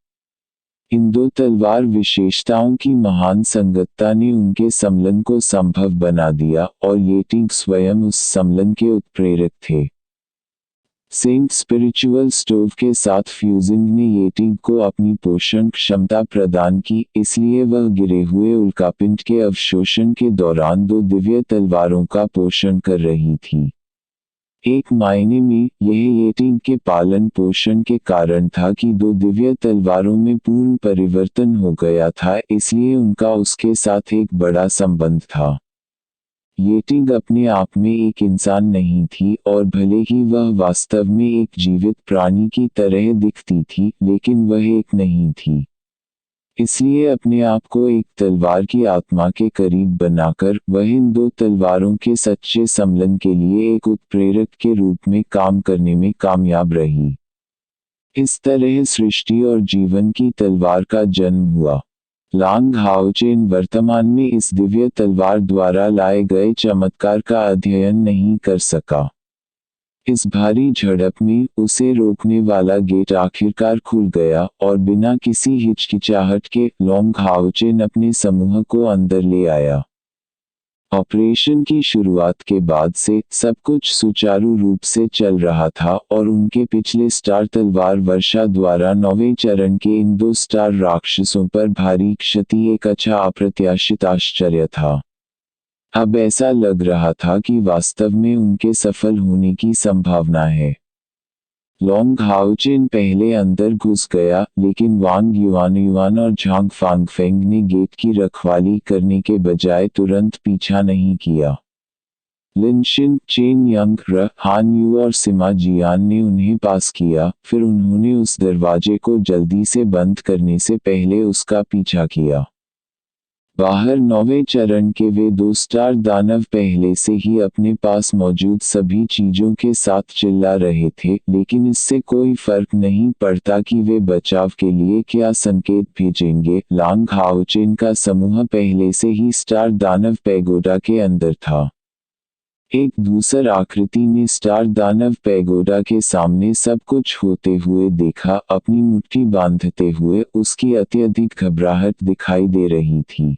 इन 2 तलवार विशेषताओं की महान संगतता ने उनके सम्मिलन को संभव बना दिया और येटिंग स्वयं उस सम्मिलन के उत्प्रेरक थे। सेंट स्पिरिचुअल स्टोव के साथ फ्यूजिंग ने येटिंग को अपनी पोषण क्षमता प्रदान की, इसलिए वह गिरे हुए उल्कापिंड के अवशोषण के दौरान 2 दिव्य तलवारों का पोषण कर रही थी। एक मायने में यह येटिंग के पालन पोषण के कारण था कि 2 दिव्य तलवारों में पूर्ण परिवर्तन हो गया था, इसलिए उनका उसके साथ एक बड़ा संबंध था। ये टिग अपने आप में एक इंसान नहीं थी और भले ही वह वास्तव में एक जीवित प्राणी की तरह दिखती थी, लेकिन वह एक नहीं थी। इसलिए अपने आप को एक तलवार की आत्मा के करीब बनाकर वह इन दो तलवारों के सच्चे सम्मिलन के लिए एक उत्प्रेरक के रूप में काम करने में कामयाब रही। इस तरह सृष्टि और जीवन की तलवार का जन्म हुआ। लांग हाओचेन वर्तमान में इस दिव्य तलवार द्वारा लाए गए चमत्कार का अध्ययन नहीं कर सका। इस भारी झड़प में उसे रोकने वाला गेट आखिरकार खुल गया और बिना किसी हिचकिचाहट के लॉन्ग हाओचेन अपने समूह को अंदर ले आया। ऑपरेशन की शुरुआत के बाद से सब कुछ सुचारू रूप से चल रहा था और उनके पिछले स्टार तलवार वर्षा द्वारा 9वें चरण के इन दो स्टार राक्षसों पर भारी क्षति एक अच्छा अप्रत्याशित आश्चर्य था। अब ऐसा लग रहा था कि वास्तव में उनके सफल होने की संभावना है। लॉन्ग हाओचेन पहले अंदर घुस गया, लेकिन वांग युआन और झांग फांगफेंग ने गेट की रखवाली करने के बजाय तुरंत पीछा नहीं किया। लिनशिन, चेन यंग, हान यू और सिमा जियान ने उन्हें पास किया, फिर उन्होंने उस दरवाजे को जल्दी से बंद करने से पहले उसका पीछा किया। बाहर 9वें चरण के वे दो स्टार दानव पहले से ही अपने पास मौजूद सभी चीजों के साथ चिल्ला रहे थे, लेकिन इससे कोई फर्क नहीं पड़ता कि वे बचाव के लिए क्या संकेत भेजेंगे। लांग हाओचेन का समूह पहले से ही स्टार दानव पैगोडा के अंदर था। एक दूसर आकृति ने स्टार दानव पैगोडा के सामने सब कुछ होते हुए देखा। अपनी मुट्ठी बांधते हुए उसकी अत्यधिक घबराहट दिखाई दे रही थी।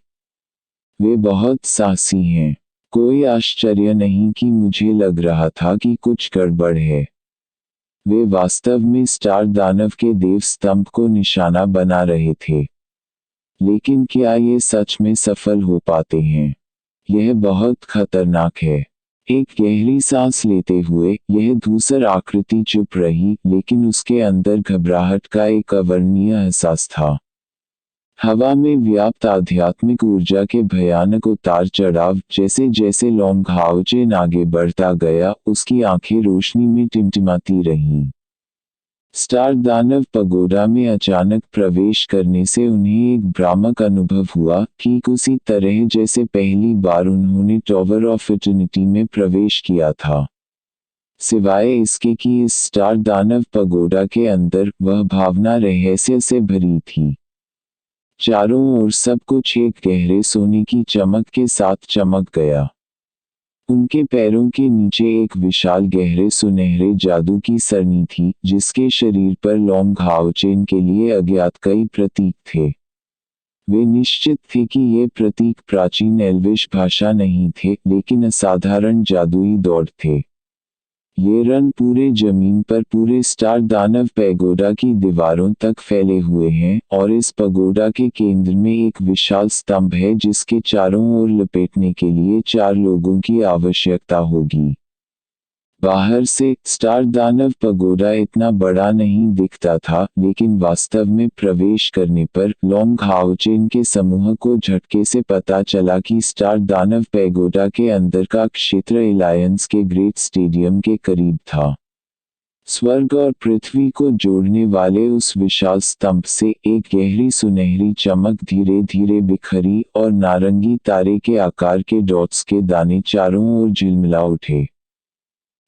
वे बहुत साहसी हैं। कोई आश्चर्य नहीं कि मुझे लग रहा था कि कुछ गड़बड़ है। वे वास्तव में स्टार दानव के देव स्तंभ को निशाना बना रहे थे। लेकिन क्या ये सच में सफल हो पाते हैं? यह बहुत खतरनाक है। एक गहरी सांस लेते हुए यह दूसर आकृति चुप रही, लेकिन उसके अंदर घबराहट का एक अवर्णनीय एहसास था। हवा में व्याप्त आध्यात्मिक ऊर्जा के भयानक उतार चढ़ाव। जैसे जैसे लॉन्ग हाओचेन आगे बढ़ता गया, उसकी आंखें रोशनी में टिमटिमाती रहीं। स्टार दानव पगोडा में अचानक प्रवेश करने से उन्हें एक भ्रामक अनुभव हुआ, ठीक उसी तरह जैसे पहली बार उन्होंने टॉवर ऑफ इटर्निटी में प्रवेश किया था। सिवाय इसके कि इस स्टार दानव पगोडा के अंदर वह भावना रहस्य से भरी थी। चारों ओर सब कुछ एक गहरे सोने की चमक के साथ चमक गया। उनके पैरों के नीचे एक विशाल गहरे सुनहरे जादू की सरनी थी, जिसके शरीर पर लॉन्ग हाओचेन के लिए अज्ञात कई प्रतीक थे। वे निश्चित थे कि ये प्रतीक प्राचीन एल्विश भाषा नहीं थे, लेकिन असाधारण जादुई दौड़ थे। ये रन पूरे जमीन पर पूरे स्टार दानव पैगोडा की दीवारों तक फैले हुए हैं, और इस पगोडा के केंद्र में एक विशाल स्तंभ है जिसके चारों ओर लपेटने के लिए 4 लोगों की आवश्यकता होगी। बाहर से स्टार दानव पगोडा इतना बड़ा नहीं दिखता था, लेकिन वास्तव में प्रवेश करने पर लॉन्ग हाओचेन के समूह को झटके से पता चला कि स्टार दानव पैगोडा के अंदर का क्षेत्र एलायंस के ग्रेट स्टेडियम के करीब था। स्वर्ग और पृथ्वी को जोड़ने वाले उस विशाल स्तंभ से एक गहरी सुनहरी चमक धीरे धीरे बिखरी और नारंगी तारे के आकार के डॉट्स के दाने चारों ओर झिलमिला उठे।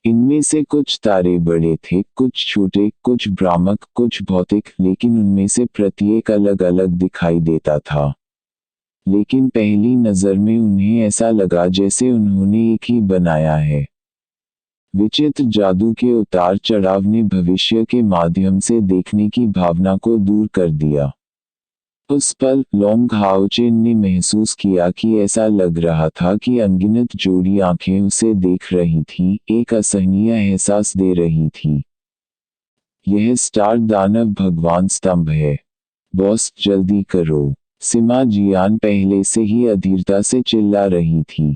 इनमें से कुछ तारे बड़े थे, कुछ छोटे, कुछ भ्रामक, कुछ भौतिक, लेकिन उनमें से प्रत्येक अलग अलग दिखाई देता था। लेकिन पहली नज़र में उन्हें ऐसा लगा जैसे उन्होंने एक ही बनाया है। विचित्र जादू के उतार चढ़ाव ने भविष्य के माध्यम से देखने की भावना को दूर कर दिया। उस पल लॉन्ग हाओचेन ने महसूस किया कि ऐसा लग रहा था कि अनगिनत जोड़ी आंखें उसे देख रही थीं, एक असहनीय एहसास दे रही थी। यह स्टार दानव भगवान स्तंभ है। बॉस जल्दी करो। सिमा जियान पहले से ही अधीरता से चिल्ला रही थी।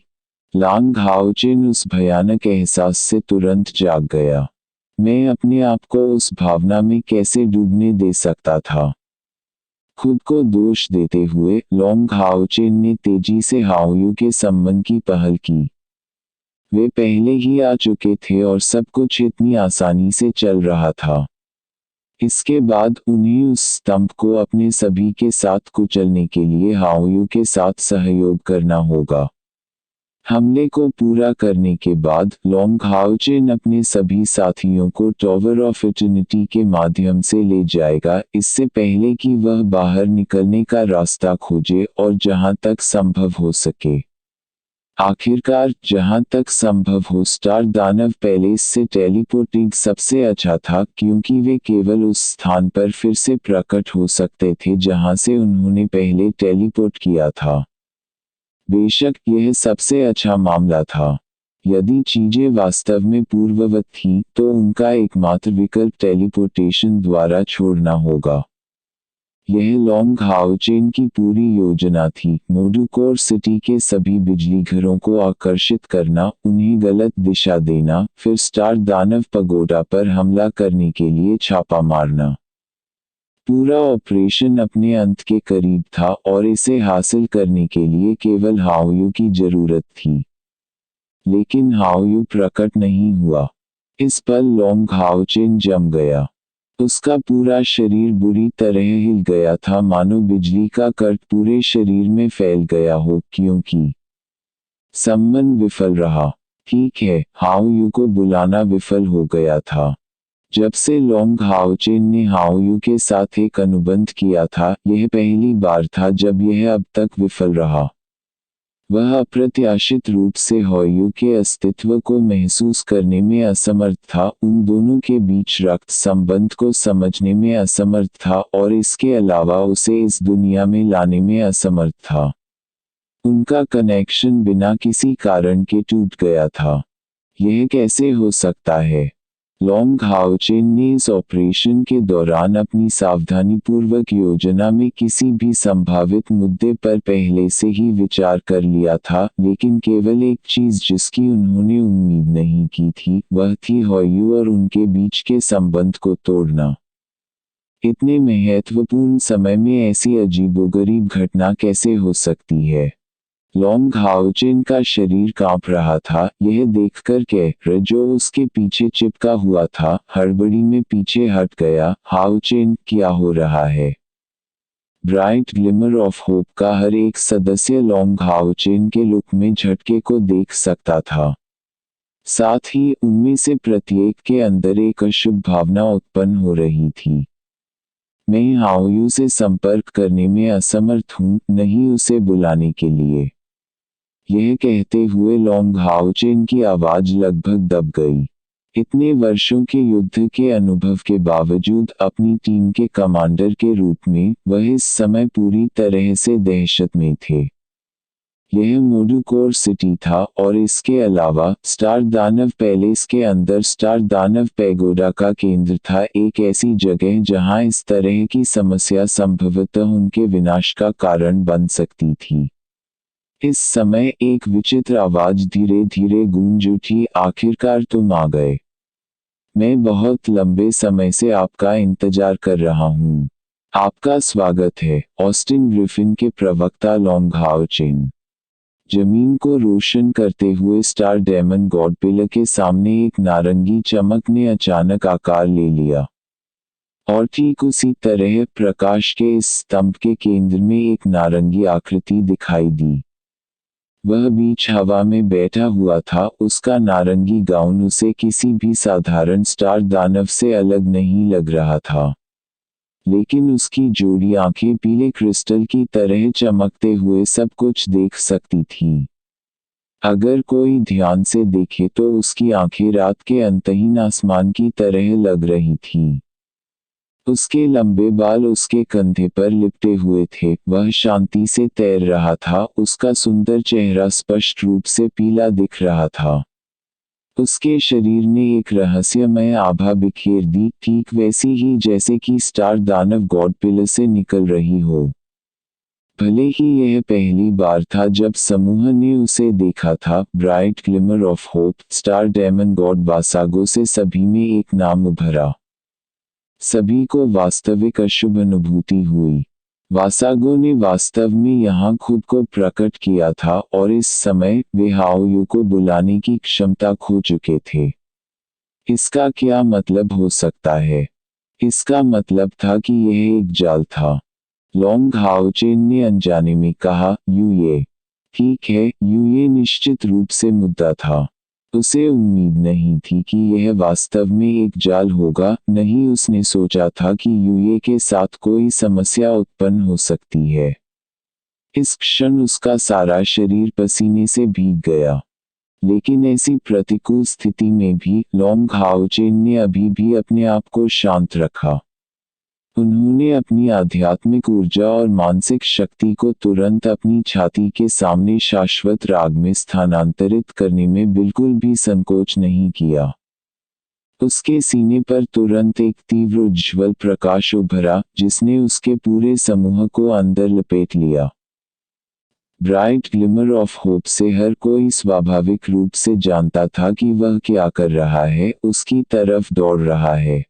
लांग हाओचेन उस भयानक एहसास से तुरंत जाग गया। मैं अपने आप को उस भावना में कैसे डूबने दे सकता था? खुद को दोष देते हुए लॉन्ग हाओचेन ने तेजी से हाओयू के संबंध की पहल की। वे पहले ही आ चुके थे और सब कुछ इतनी आसानी से चल रहा था। इसके बाद उन्हें उस स्तंभ को अपने सभी के साथ कुचलने के लिए हाओयू के साथ सहयोग करना होगा। हमले को पूरा करने के बाद लॉन्ग हाओचेन अपने सभी साथियों को टॉवर ऑफ इटर्निटी के माध्यम से ले जाएगा, इससे पहले कि वह बाहर निकलने का रास्ता खोजे और जहां तक संभव हो सके। आखिरकार जहां तक संभव हो स्टार दानव पैलेस से टेलीपोर्टिंग सबसे अच्छा था, क्योंकि वे केवल उस स्थान पर फिर से प्रकट हो सकते थे जहां से उन्होंने पहले टेलीपोर्ट किया था। बेशक यह सबसे अच्छा मामला था। यदि चीजें वास्तव में पूर्ववत थीं, तो उनका एकमात्र विकल्प टेलीपोर्टेशन द्वारा छोड़ना होगा। यह लॉन्ग हाओचेन की पूरी योजना थी, मोडुकोर सिटी के सभी बिजलीघरों को आकर्षित करना, उन्हें गलत दिशा देना, फिर स्टार दानव पगोडा पर हमला करने के लिए छापा मारना। पूरा ऑपरेशन अपने अंत के करीब था और इसे हासिल करने के लिए केवल हाओयू की जरूरत थी। लेकिन हाओयू प्रकट नहीं हुआ। इस पल लॉन्ग हाओचेन जम गया। उसका पूरा शरीर बुरी तरह हिल गया था, मानो बिजली का करंट पूरे शरीर में फैल गया हो, क्योंकि सम्मन विफल रहा। ठीक है, हाओयू को बुलाना विफल हो गया था। जब से लॉन्ग हाओचेन ने हाओयू के साथ एक अनुबंध किया था, यह पहली बार था जब यह अब तक विफल रहा। वह अप्रत्याशित रूप से हाओयू के अस्तित्व को महसूस करने में असमर्थ था, उन दोनों के बीच रक्त संबंध को समझने में असमर्थ था और इसके अलावा उसे इस दुनिया में लाने में असमर्थ था। उनका कनेक्शन बिना किसी कारण के टूट गया था। यह कैसे हो सकता है? लॉन्ग हाओचेन ने इस ऑपरेशन के दौरान अपनी सावधानीपूर्वक योजना में किसी भी संभावित मुद्दे पर पहले से ही विचार कर लिया था, लेकिन केवल एक चीज जिसकी उन्होंने उम्मीद नहीं की थी, वह थी हाओयू और उनके बीच के संबंध को तोड़ना। इतने महत्वपूर्ण समय में ऐसी अजीबोगरीब घटना कैसे हो सकती है? लॉन्ग हाओचेन का शरीर कांप रहा था, यह देखकर कि जो उसके पीछे चिपका हुआ था, हड़बड़ी में पीछे हट गया। हाओचेन, क्या हो रहा है? ब्राइट ग्लिमर ऑफ होप का हर एक सदस्य लॉन्ग हाओचेन के लुक में झटके को देख सकता था। साथ ही उनमें से प्रत्येक के अंदर एक अशुभ भावना उत्पन्न हो रही थी। मैं हाओयू से संपर्क करने में असमर्थ हूँ, नहीं उसे बुलाने के लिए। यह कहते हुए लॉन्ग हाओचेन की आवाज लगभग दब गई। इतने वर्षों के युद्ध के अनुभव के बावजूद अपनी टीम के कमांडर के रूप में वह इस समय पूरी तरह से दहशत में थे। यह मोडुकोर सिटी था और इसके अलावा स्टार दानव पैलेस के अंदर स्टार दानव पैगोडा का केंद्र था, एक ऐसी जगह जहां इस तरह की समस्या संभवतः उनके विनाश का कारण बन सकती थी। इस समय एक विचित्र आवाज धीरे धीरे गूंज उठी, आखिरकार तुम आ गए। मैं बहुत लंबे समय से आपका इंतजार कर रहा हूँ। आपका स्वागत है, ऑस्टिन ग्रिफिन के प्रवक्ता लॉन्ग हाओचेन। जमीन को रोशन करते हुए स्टार डेमन गॉडपिलर के सामने एक नारंगी चमक ने अचानक आकार ले लिया। और ठीक उसी तरह प्रकाश के इस स्तंभ के केंद्र में एक नारंगी आकृति दिखाई दी। वह बीच हवा में बैठा हुआ था, उसका नारंगी गाउन उसे किसी भी साधारण स्टार दानव से अलग नहीं लग रहा था। लेकिन उसकी जोड़ी आंखें पीले क्रिस्टल की तरह चमकते हुए सब कुछ देख सकती थीं। अगर कोई ध्यान से देखे तो उसकी आंखें रात के अंतहीन आसमान की तरह लग रही थीं। उसके लंबे बाल उसके कंधे पर लिपटे हुए थे, वह शांति से तैर रहा था, उसका सुंदर चेहरा स्पष्ट रूप से पीला दिख रहा था। उसके शरीर ने एक रहस्यमय आभा बिखेर दी, ठीक वैसी ही जैसे कि स्टार दानव गॉडपिलर से निकल रही हो। भले ही यह पहली बार था जब समूह ने उसे देखा था, bright glimmer of hope, star demon god Vassago से सभी में एक नाम उभरा। सभी को वास्तविक अशुभ अनुभूति हुई। वासागो ने वास्तव में यहाँ खुद को प्रकट किया था और इस समय वे हाओयू को बुलाने की क्षमता खो चुके थे। इसका क्या मतलब हो सकता है? इसका मतलब था कि यह एक जाल था। लॉन्ग हाओचेन ने अनजाने में कहा, ये ठीक है, ये निश्चित रूप से मुद्दा था। उसे उम्मीद नहीं थी कि यह वास्तव में एक जाल होगा, नहीं उसने सोचा था कि यूए के साथ कोई समस्या उत्पन्न हो सकती है। इस क्षण उसका सारा शरीर पसीने से भीग गया। लेकिन ऐसी प्रतिकूल स्थिति में भी लॉन्ग हाओचेन ने अभी भी अपने आप को शांत रखा। उन्होंने अपनी आध्यात्मिक ऊर्जा और मानसिक शक्ति को तुरंत अपनी छाती के सामने शाश्वत राग में स्थानांतरित करने में बिल्कुल भी संकोच नहीं किया। उसके सीने पर तुरंत एक तीव्र उज्ज्वल प्रकाश उभरा, जिसने उसके पूरे समूह को अंदर लपेट लिया। ब्राइट ग्लिमर ऑफ होप से हर कोई स्वाभाविक रूप से जानता था कि वह क्या कर रहा है, उसकी तरफ दौड़ रहा है।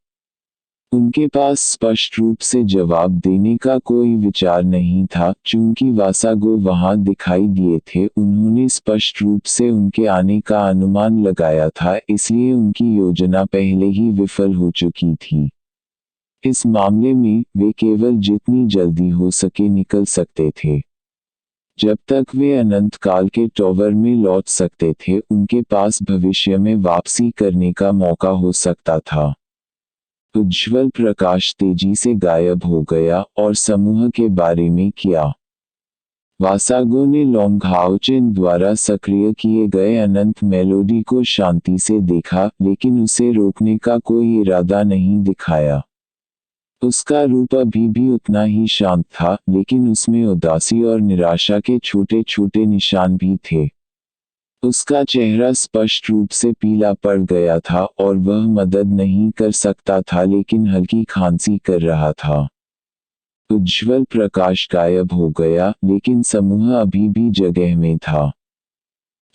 उनके पास स्पष्ट रूप से जवाब देने का कोई विचार नहीं था, चूंकि वासागो वहां दिखाई दिए थे, उन्होंने स्पष्ट रूप से उनके आने का अनुमान लगाया था, इसलिए उनकी योजना पहले ही विफल हो चुकी थी। इस मामले में वे केवल जितनी जल्दी हो सके निकल सकते थे। जब तक वे अनंत काल के टॉवर में लौट सकते थे, उनके पास भविष्य में वापसी करने का मौका हो सकता था। उज्ज्वल प्रकाश तेजी से गायब हो गया, और समूह के बारे में क्या? वासागो ने लॉन्ग हाओचेन द्वारा सक्रिय किए गए अनंत मेलोडी को शांति से देखा, लेकिन उसे रोकने का कोई इरादा नहीं दिखाया। उसका रूप अभी भी उतना ही शांत था, लेकिन उसमें उदासी और निराशा के छोटे छोटे निशान भी थे। उसका चेहरा स्पष्ट रूप से पीला पड़ गया था और वह मदद नहीं कर सकता था, लेकिन हल्की खांसी कर रहा था। उज्ज्वल प्रकाश गायब हो गया, लेकिन समूह अभी भी जगह में था।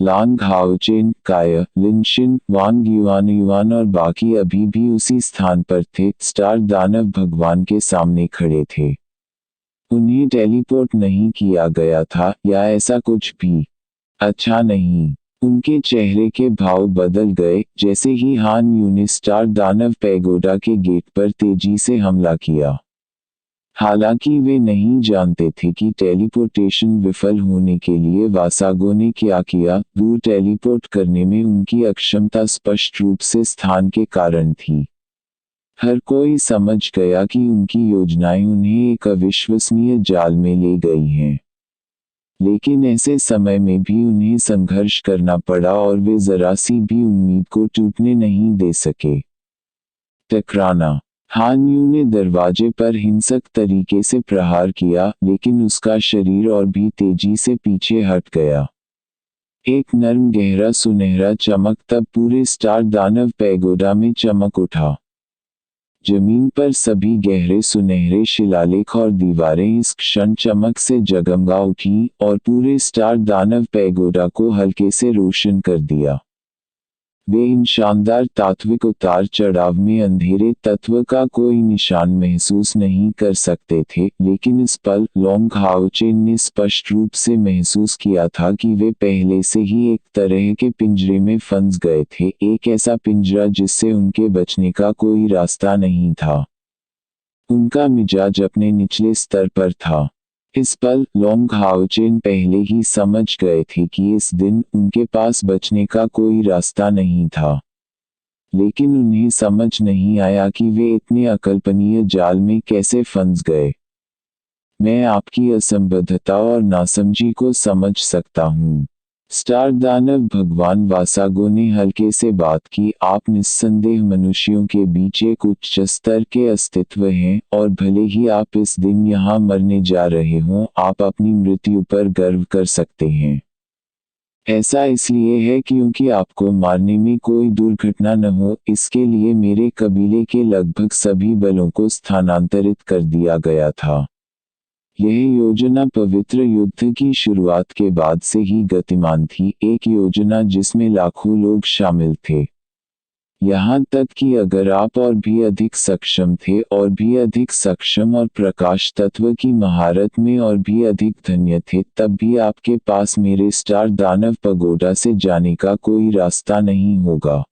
लांग हाओचेन, काय, लिनशिन, वांग युआन और बाकी अभी भी उसी स्थान पर थे, स्टार दानव भगवान के सामने खड़े थे। उन्हें टेलीपोर्ट नहीं किया गया था, या ऐसा कुछ भी। अच्छा नहीं। उनके चेहरे के भाव बदल गए, जैसे ही हान यू ने स्टार दानव पैगोडा के गेट पर तेजी से हमला किया। हालांकि वे नहीं जानते थे कि टेलीपोर्टेशन विफल होने के लिए वासागो ने क्या किया, दूर टेलीपोर्ट करने में उनकी अक्षमता स्पष्ट रूप से स्थान के कारण थी। हर कोई समझ गया कि उनकी योजनाएं उन्हें एक अविश्वसनीय जाल में ले गई हैं। लेकिन ऐसे समय में भी उन्हें संघर्ष करना पड़ा और वे जरा सी भी उम्मीद को टूटने नहीं दे सके। टकराना। हान यू ने दरवाजे पर हिंसक तरीके से प्रहार किया, लेकिन उसका शरीर और भी तेजी से पीछे हट गया। एक नर्म गहरा सुनहरा चमक तब पूरे स्टार दानव पैगोडा में चमक उठा। जमीन पर सभी गहरे सुनहरे शिलालेख और दीवारें इस क्षण चमक से जगमगा उठी, और पूरे स्टार दानव पैगोडा को हल्के से रोशन कर दिया। वे इन शानदार तात्विक उतार चढ़ाव में अंधेरे तत्व का कोई निशान महसूस नहीं कर सकते थे, लेकिन इस पल लॉन्ग हाओचेन ने स्पष्ट रूप से महसूस किया था कि वे पहले से ही एक तरह के पिंजरे में फंस गए थे, एक ऐसा पिंजरा जिससे उनके बचने का कोई रास्ता नहीं था। उनका मिजाज अपने निचले स्तर पर था। इस पल लॉन्ग हाओचेन पहले ही समझ गए थे कि इस दिन उनके पास बचने का कोई रास्ता नहीं था। लेकिन उन्हें समझ नहीं आया कि वे इतने अकल्पनीय जाल में कैसे फंस गए। मैं आपकी असंबद्धता और नासमझी को समझ सकता हूँ। स्टार दानव भगवान वासागो ने हल्के से बात की, आप निस्संदेह मनुष्यों के बीच एक उच्च स्तर के अस्तित्व हैं, और भले ही आप इस दिन यहाँ मरने जा रहे हों, आप अपनी मृत्यु पर गर्व कर सकते हैं। ऐसा इसलिए है क्योंकि आपको मारने में कोई दुर्घटना न हो, इसके लिए मेरे कबीले के लगभग सभी बलों को स्थानांतरित कर दिया गया था। यह योजना पवित्र युद्ध की शुरुआत के बाद से ही गतिमान थी, एक योजना जिसमें लाखों लोग शामिल थे। यहाँ तक कि अगर आप और भी अधिक सक्षम थे और भी अधिक सक्षम और प्रकाश तत्व की महारत में और भी अधिक धन्य थे, तब भी आपके पास मेरे स्टार दानव पगोडा से जाने का कोई रास्ता नहीं होगा।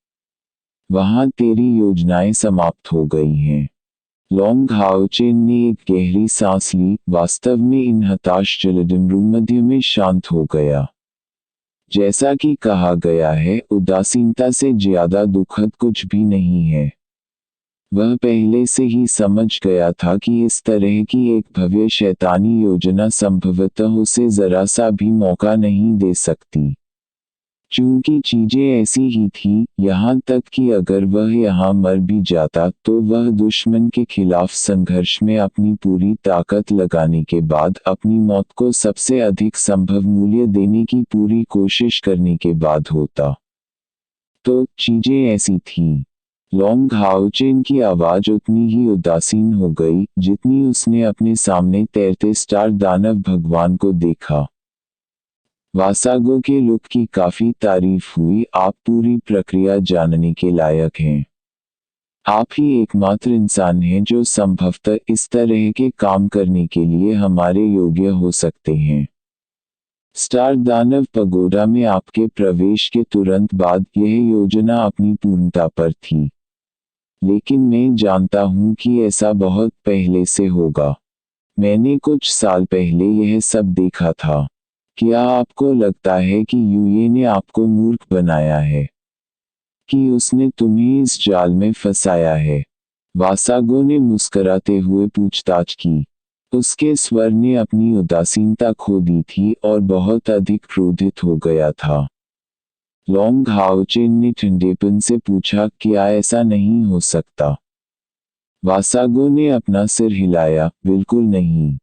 वहाँ तेरी योजनाएं समाप्त हो गई हैं। लॉन्ग हाओचेन ने एक गहरी सांस ली, वास्तव में इन हताश जलडमरू मध्य में शांत हो गया। जैसा कि कहा गया है, उदासीनता से ज्यादा दुखद कुछ भी नहीं है। वह पहले से ही समझ गया था कि इस तरह की एक भव्य शैतानी योजना संभवतः उसे जरा सा भी मौका नहीं दे सकती। चूंकि चीजें ऐसी ही थीं, यहाँ तक कि अगर वह यहाँ मर भी जाता तो वह दुश्मन के खिलाफ संघर्ष में अपनी पूरी ताकत लगाने के बाद अपनी मौत को सबसे अधिक संभव मूल्य देने की पूरी कोशिश करने के बाद होता। तो चीजें ऐसी थीं। लॉन्ग हाओचेन की आवाज उतनी ही उदासीन हो गई जितनी उसने अपने सामने तैरते स्टार दानव भगवान को देखा। वासागो के लुक की काफी तारीफ हुई। आप पूरी प्रक्रिया जानने के लायक हैं। आप ही एकमात्र इंसान हैं जो संभवतः इस तरह के काम करने के लिए हमारे योग्य हो सकते हैं। स्टार दानव पगोडा में आपके प्रवेश के तुरंत बाद यह योजना अपनी पूर्णता पर थी। लेकिन मैं जानता हूँ कि ऐसा बहुत पहले से होगा। मैंने कुछ साल पहले यह सब देखा था। क्या आपको लगता है कि यूए ने आपको मूर्ख बनाया है? कि उसने तुम्हें इस जाल में फंसाया है? वासागो ने मुस्कराते हुए पूछताछ की। उसके स्वर ने अपनी उदासीनता खो दी थी और बहुत अधिक क्रोधित हो गया था। लॉन्ग हाओचेन ने ठंडेपन से पूछा, क्या ऐसा नहीं हो सकता? वासागो ने अपना सिर हिलाया, बिल्कुल नहीं।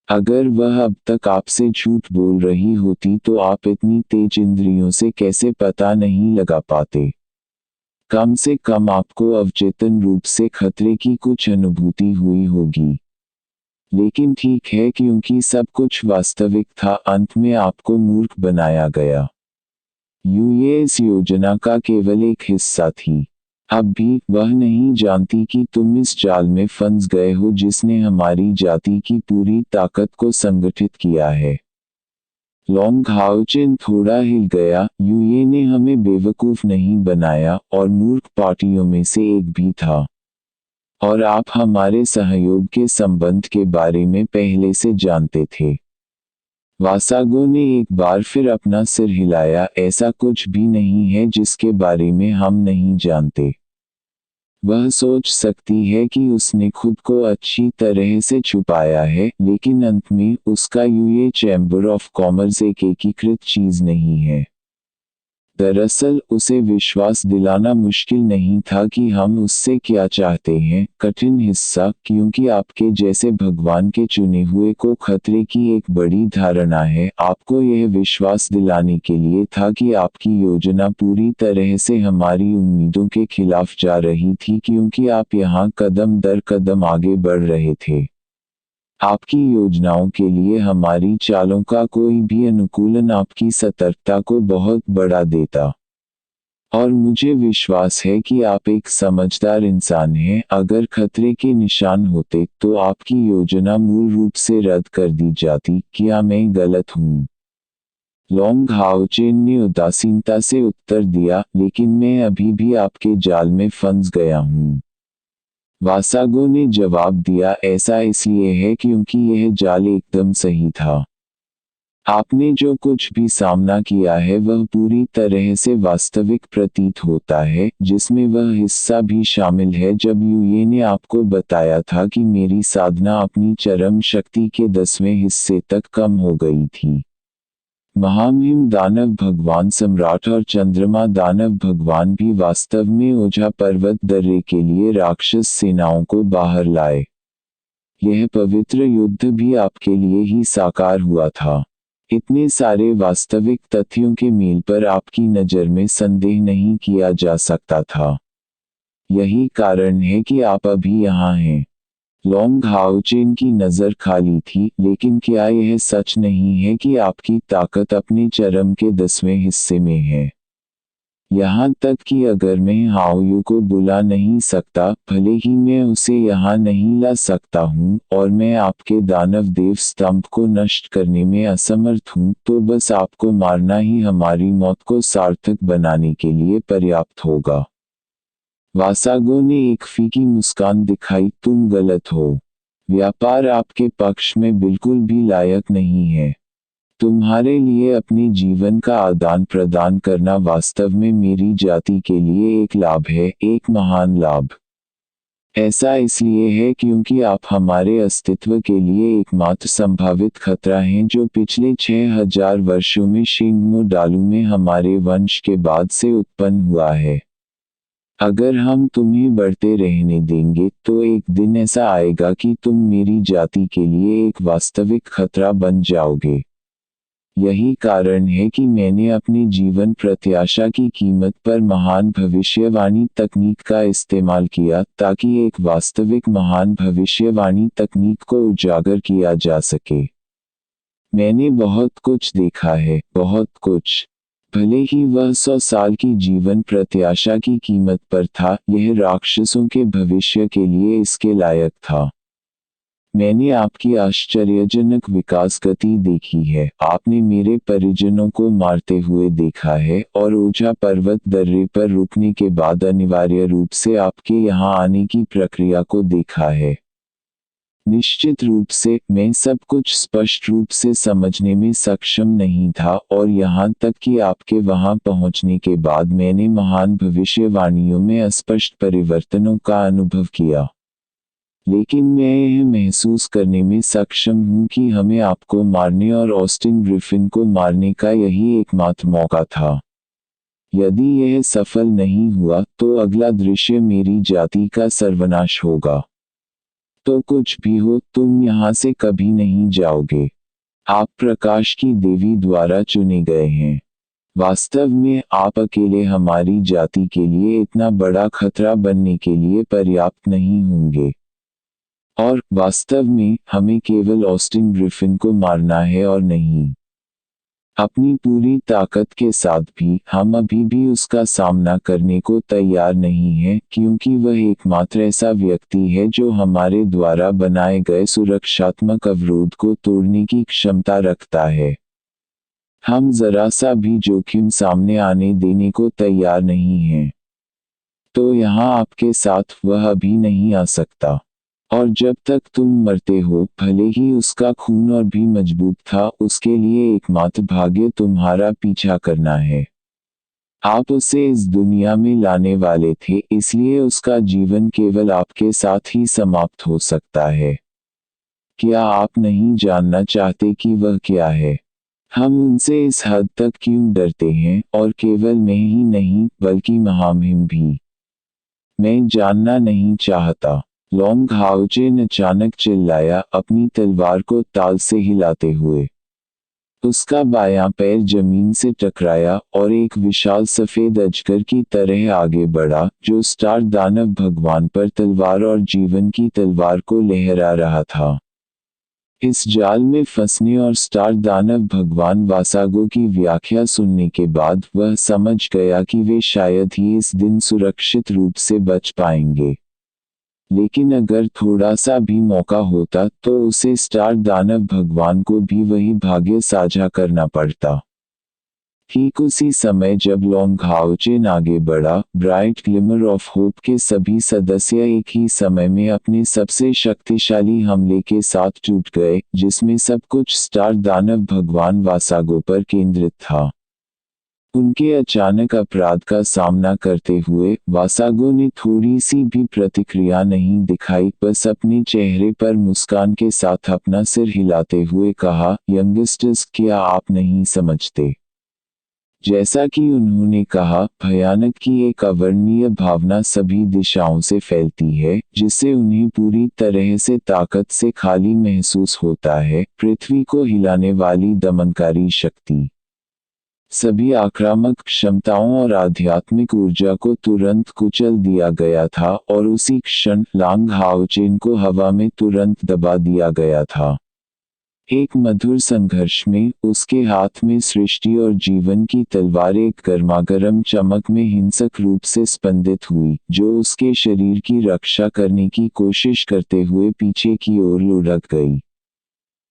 अगर वह अब तक आपसे झूठ बोल रही होती तो आप इतनी तेज इंद्रियों से कैसे पता नहीं लगा पाते? कम से कम आपको अवचेतन रूप से खतरे की कुछ अनुभूति हुई होगी। लेकिन ठीक है, क्योंकि सब कुछ वास्तविक था, अंत में आपको मूर्ख बनाया गया। ये इस योजना का केवल एक हिस्सा थी। अब भी वह नहीं जानती कि तुम इस जाल में फंस गए हो जिसने हमारी जाति की पूरी ताकत को संगठित किया है। लॉन्ग हाओचेन थोड़ा हिल गया। यूए ने हमें बेवकूफ नहीं बनाया और मूर्ख पार्टियों में से एक भी था। और आप हमारे सहयोग के संबंध के बारे में पहले से जानते थे। वासागो ने एक बार फिर अपना सिर हिलाया। ऐसा कुछ भी नहीं है जिसके बारे में हम नहीं जानते। वह सोच सकती है कि उसने खुद को अच्छी तरह से छुपाया है, लेकिन अंत में उसका यूए चैम्बर ऑफ कॉमर्स एक एकीकृत चीज नहीं है। दरअसल उसे विश्वास दिलाना मुश्किल नहीं था कि हम उससे क्या चाहते हैं। कठिन हिस्सा, क्योंकि आपके जैसे भगवान के चुने हुए को खतरे की एक बड़ी धारणा है, आपको यह विश्वास दिलाने के लिए था कि आपकी योजना पूरी तरह से हमारी उम्मीदों के खिलाफ जा रही थी, क्योंकि आप यहाँ कदम दर कदम आगे बढ़ रहे थे। आपकी योजनाओं के लिए हमारी चालों का कोई भी अनुकूलन आपकी सतर्कता को बहुत बढ़ा देता। और मुझे विश्वास है कि आप एक समझदार इंसान हैं। अगर खतरे के निशान होते तो आपकी योजना मूल रूप से रद्द कर दी जाती। क्या मैं गलत हूँ? लॉन्ग हाओचेन ने उदासीनता से उत्तर दिया, लेकिन मैं अभी भी आपके जाल में फंस गया हूँ। वासागो ने जवाब दिया, ऐसा इसलिए है क्योंकि यह जाल एकदम सही था। आपने जो कुछ भी सामना किया है वह पूरी तरह से वास्तविक प्रतीत होता है, जिसमें वह हिस्सा भी शामिल है जब यूए ने आपको बताया था कि मेरी साधना अपनी चरम शक्ति के 10वें हिस्से तक कम हो गई थी। महामहिम दानव भगवान सम्राट और चंद्रमा दानव भगवान भी वास्तव में ओझा पर्वत दर्रे के लिए राक्षस सेनाओं को बाहर लाए। यह पवित्र युद्ध भी आपके लिए ही साकार हुआ था। इतने सारे वास्तविक तथ्यों के मेल पर आपकी नज़र में संदेह नहीं किया जा सकता था। यही कारण है कि आप अभी यहाँ हैं। लॉन्ग हाओचेन की नज़र खाली थी, लेकिन क्या यह सच नहीं है कि आपकी ताकत अपने चरम के 10वें हिस्से में है? यहाँ तक कि अगर मैं हाओयू को बुला नहीं सकता, भले ही मैं उसे यहाँ नहीं ला सकता हूँ, और मैं आपके दानव देव स्तंभ को नष्ट करने में असमर्थ हूँ, तो बस आपको मारना ही हमारी मौत को सार्थक बनाने के लिए पर्याप्त होगा। वासागो ने एक फीकी मुस्कान दिखाई, तुम गलत हो। व्यापार आपके पक्ष में बिल्कुल भी लायक नहीं है। तुम्हारे लिए अपने जीवन का आदान प्रदान करना वास्तव में मेरी जाति के लिए एक लाभ है, एक महान लाभ। ऐसा इसलिए है क्योंकि आप हमारे अस्तित्व के लिए एकमात्र संभावित खतरा हैं जो पिछले 6000 वर्षों में शिंगमो डालू में हमारे वंश के बाद से उत्पन्न हुआ है। अगर हम तुम्हें बढ़ते रहने देंगे तो एक दिन ऐसा आएगा कि तुम मेरी जाति के लिए एक वास्तविक खतरा बन जाओगे। यही कारण है कि मैंने अपने जीवन प्रत्याशा की कीमत पर महान भविष्यवाणी तकनीक का इस्तेमाल किया ताकि एक वास्तविक महान भविष्यवाणी तकनीक को उजागर किया जा सके। मैंने बहुत कुछ देखा है, बहुत कुछ। भले ही वह 100 साल की जीवन प्रत्याशा की कीमत पर था, यह राक्षसों के भविष्य के लिए इसके लायक था। मैंने आपकी आश्चर्यजनक विकास गति देखी है, आपने मेरे परिजनों को मारते हुए देखा है, और ओझा पर्वत दर्रे पर रुकने के बाद अनिवार्य रूप से आपके यहाँ आने की प्रक्रिया को देखा है। निश्चित रूप से, मैं सब कुछ स्पष्ट रूप से समझने में सक्षम नहीं था, और यहाँ तक कि आपके वहाँ पहुँचने के बाद मैंने महान भविष्यवाणियों में अस्पष्ट परिवर्तनों का अनुभव किया। लेकिन मैं यह महसूस करने में सक्षम हूँ कि हमें आपको मारने और ऑस्टिन ग्रिफिन को मारने का यही एकमात्र मौका था। यदि यह सफल नहीं हुआ, तो अगला दृश्य मेरी जाति का सर्वनाश होगा। तो कुछ भी हो, तुम यहाँ से कभी नहीं जाओगे। आप प्रकाश की देवी द्वारा चुने गए हैं। वास्तव में, आप अकेले हमारी जाति के लिए इतना बड़ा खतरा बनने के लिए पर्याप्त नहीं होंगे। और, वास्तव में, हमें केवल ऑस्टिन ग्रिफिन को मारना है और नहीं। अपनी पूरी ताकत के साथ भी, हम अभी भी उसका सामना करने को तैयार नहीं हैं, क्योंकि वह एकमात्र ऐसा व्यक्ति है जो हमारे द्वारा बनाए गए सुरक्षात्मक अवरोध को तोड़ने की क्षमता रखता है। हम जरा सा भी जोखिम सामने आने देने को तैयार नहीं हैं। तो यहाँ आपके साथ वह अभी नहीं आ सकता। और जब तक तुम मरते हो, भले ही उसका खून और भी मजबूत था, उसके लिए एकमात्र भाग्य तुम्हारा पीछा करना है। आप उसे इस दुनिया में लाने वाले थे, इसलिए उसका जीवन केवल आपके साथ ही समाप्त हो सकता है। क्या आप नहीं जानना चाहते कि वह क्या है? हम उनसे इस हद तक क्यों डरते हैं, और केवल मैं ही नहीं, बल्कि महामहिम भी। मैं जानना नहीं चाहता। लॉन्ग हाओचेन अचानक चिल्लाया, अपनी तलवार को ताल से हिलाते हुए। उसका बायां पैर जमीन से टकराया, और एक विशाल सफेद अजगर की तरह आगे बढ़ा, जो स्टार दानव भगवान पर तलवार और जीवन की तलवार को लहरा रहा था। इस जाल में फंसने और स्टार दानव भगवान वासागो की व्याख्या सुनने के बाद वह समझ गया कि वे शायद ही इस दिन सुरक्षित रूप से बच पाएंगे। लेकिन अगर थोड़ा सा भी मौका होता तो उसे स्टार दानव भगवान को भी वही भाग्य साझा करना पड़ता। ठीक उसी समय जब लॉन्ग हाओचेन आगे बढ़ा, ब्राइट ग्लिमर ऑफ होप के सभी सदस्य एक ही समय में अपने सबसे शक्तिशाली हमले के साथ जुट गए, जिसमें सब कुछ स्टार दानव भगवान वासागो पर केंद्रित था। उनके अचानक अपराध का सामना करते हुए, वासागो ने थोड़ी सी भी प्रतिक्रिया नहीं दिखाई, बस अपने चेहरे पर मुस्कान के साथ अपना सिर हिलाते हुए कहा, यंगस्टर्स, क्या आप नहीं समझते? जैसा कि उन्होंने कहा, भयानक की एक अवर्णनीय भावना सभी दिशाओं से फैलती है, जिससे उन्हें पूरी तरह से ताकत से खाली महसूस होता है, पृथ्वी को हिलाने वाली दमनकारी शक्ति। सभी आक्रामक क्षमताओं और आध्यात्मिक ऊर्जा को तुरंत कुचल दिया गया था, और उसी क्षण लॉन्ग हाओचेन को हवा में तुरंत दबा दिया गया था। एक मधुर संघर्ष में उसके हाथ में सृष्टि और जीवन की तलवार एक गर्मागरम चमक में हिंसक रूप से स्पंदित हुई, जो उसके शरीर की रक्षा करने की कोशिश करते हुए पीछे की ओर लुढ़क गई।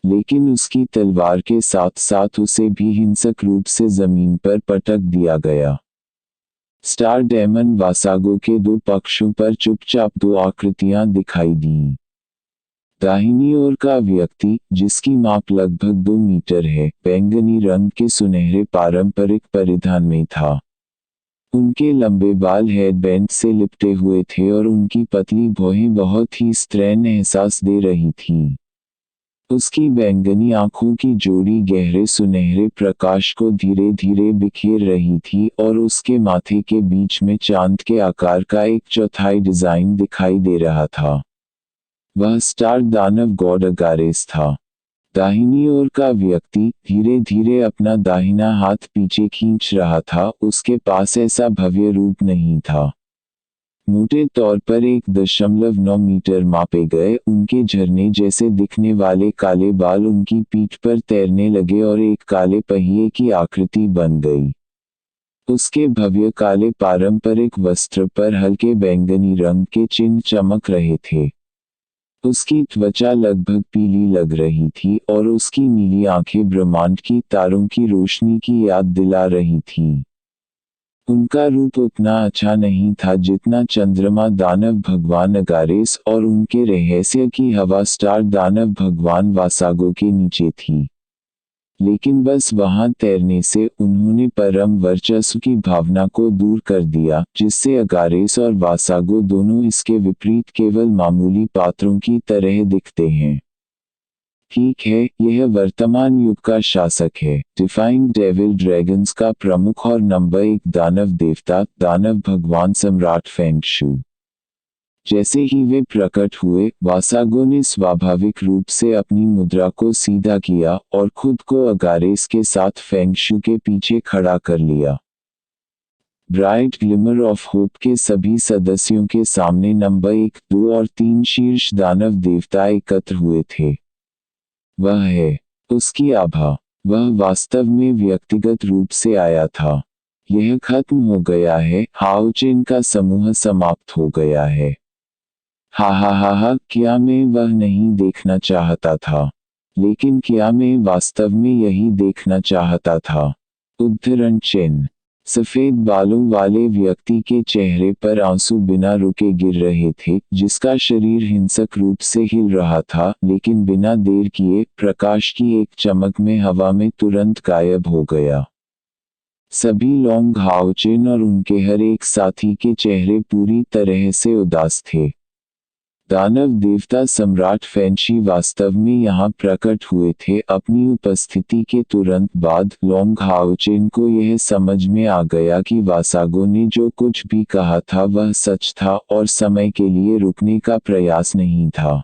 लेकिन उसकी तलवार के साथ साथ उसे भी हिंसक रूप से जमीन पर पटक दिया गया। स्टार डेमन वासागो के दो पक्षों पर चुपचाप दो आकृतियां दिखाई दीं। दाहिनी ओर का व्यक्ति, जिसकी माप लगभग 2 मीटर है, बैंगनी रंग के सुनहरे पारंपरिक परिधान में था। उनके लंबे बाल हेडबैंड से लिपटे हुए थे और उनकी पतली भौहें बहुत ही स्त्रैण एहसास दे रही थीं। उसकी बैंगनी आंखों की जोड़ी गहरे सुनहरे प्रकाश को धीरे धीरे बिखेर रही थी और उसके माथे के बीच में चांद के आकार का एक चौथाई डिजाइन दिखाई दे रहा था। वह स्टार दानव गॉड अगारेस था। दाहिनी ओर का व्यक्ति धीरे धीरे अपना दाहिना हाथ पीछे खींच रहा था। उसके पास ऐसा भव्य रूप नहीं था। मोटे तौर पर 1.9 मीटर मापे गए उनके झरने जैसे दिखने वाले काले बाल उनकी पीठ पर तैरने लगे और एक काले पहिए की आकृति बन गई। उसके भव्य काले पारंपरिक वस्त्र पर हल्के बैंगनी रंग के चिन्ह चमक रहे थे। उसकी त्वचा लगभग पीली लग रही थी और उसकी नीली आंखें ब्रह्मांड की तारों की रोशनी की याद दिला रही थीं। उनका रूप उतना अच्छा नहीं था जितना चंद्रमा दानव भगवान अगारेस और उनके रहस्य की हवा स्टार दानव भगवान वासागो के नीचे थी। लेकिन बस वहां तैरने से उन्होंने परम वर्चस्व की भावना को दूर कर दिया, जिससे अगारेस और वासागो दोनों इसके विपरीत केवल मामूली पात्रों की तरह दिखते हैं। ठीक है, यह वर्तमान युग का शासक है, डिफाइंग डेविल ड्रैगन्स का प्रमुख और नंबर 1 दानव देवता, दानव भगवान सम्राट फेंगशू। जैसे ही वे प्रकट हुए, वासागो ने स्वाभाविक रूप से अपनी मुद्रा को सीधा किया और खुद को अगारेस के साथ फेंगशू के पीछे खड़ा कर लिया। ब्राइट ग्लिमर ऑफ होप के सभी सदस्यों के सामने नंबर 1, 2 और 3 शीर्ष दानव देवता एकत्र हुए थे। वह है उसकी आभा। वह वास्तव में व्यक्तिगत रूप से आया था। यह खत्म हो गया है, हाओचेन का समूह समाप्त हो गया है। हा, क्या मैं वह नहीं देखना चाहता था? लेकिन क्या मैं वास्तव में यही देखना चाहता था? उद्धरण चिन्ह। सफेद बालों वाले व्यक्ति के चेहरे पर आंसू बिना रुके गिर रहे थे, जिसका शरीर हिंसक रूप से हिल रहा था, लेकिन बिना देर किए प्रकाश की एक चमक में हवा में तुरंत गायब हो गया। सभी लोंग हाओचेन और उनके हर एक साथी के चेहरे पूरी तरह से उदास थे। दानव देवता सम्राट फेंशी वास्तव में यहाँ प्रकट हुए थे। अपनी उपस्थिति के तुरंत बाद लोंग हाओचेन को यह समझ में आ गया कि वासागो ने जो कुछ भी कहा था वह सच था और समय के लिए रुकने का प्रयास नहीं था।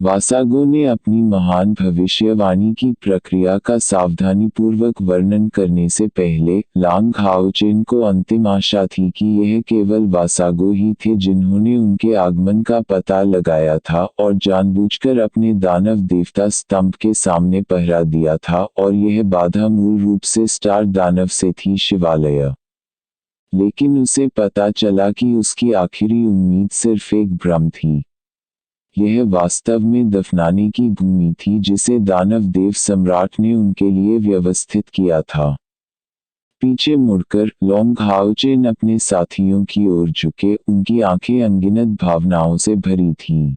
वासागो ने अपनी महान भविष्यवाणी की प्रक्रिया का सावधानीपूर्वक वर्णन करने से पहले लांग हाओचेन को अंतिम आशा थी कि यह केवल वासागो ही थे जिन्होंने उनके आगमन का पता लगाया था और जानबूझकर अपने दानव देवता स्तंभ के सामने पहरा दिया था, और यह बाधा मूल रूप से स्टार दानव से थी, शिवालय। लेकिन उसे पता चला कि उसकी आखिरी उम्मीद सिर्फ एक भ्रम थी। यह वास्तव में दफनाने की भूमि थी जिसे दानव देव सम्राट ने उनके लिए व्यवस्थित किया था। पीछे मुड़कर लोंग हाओचेन अपने साथियों की ओर झुके, उनकी आंखें अनगिनत भावनाओं से भरी थीं।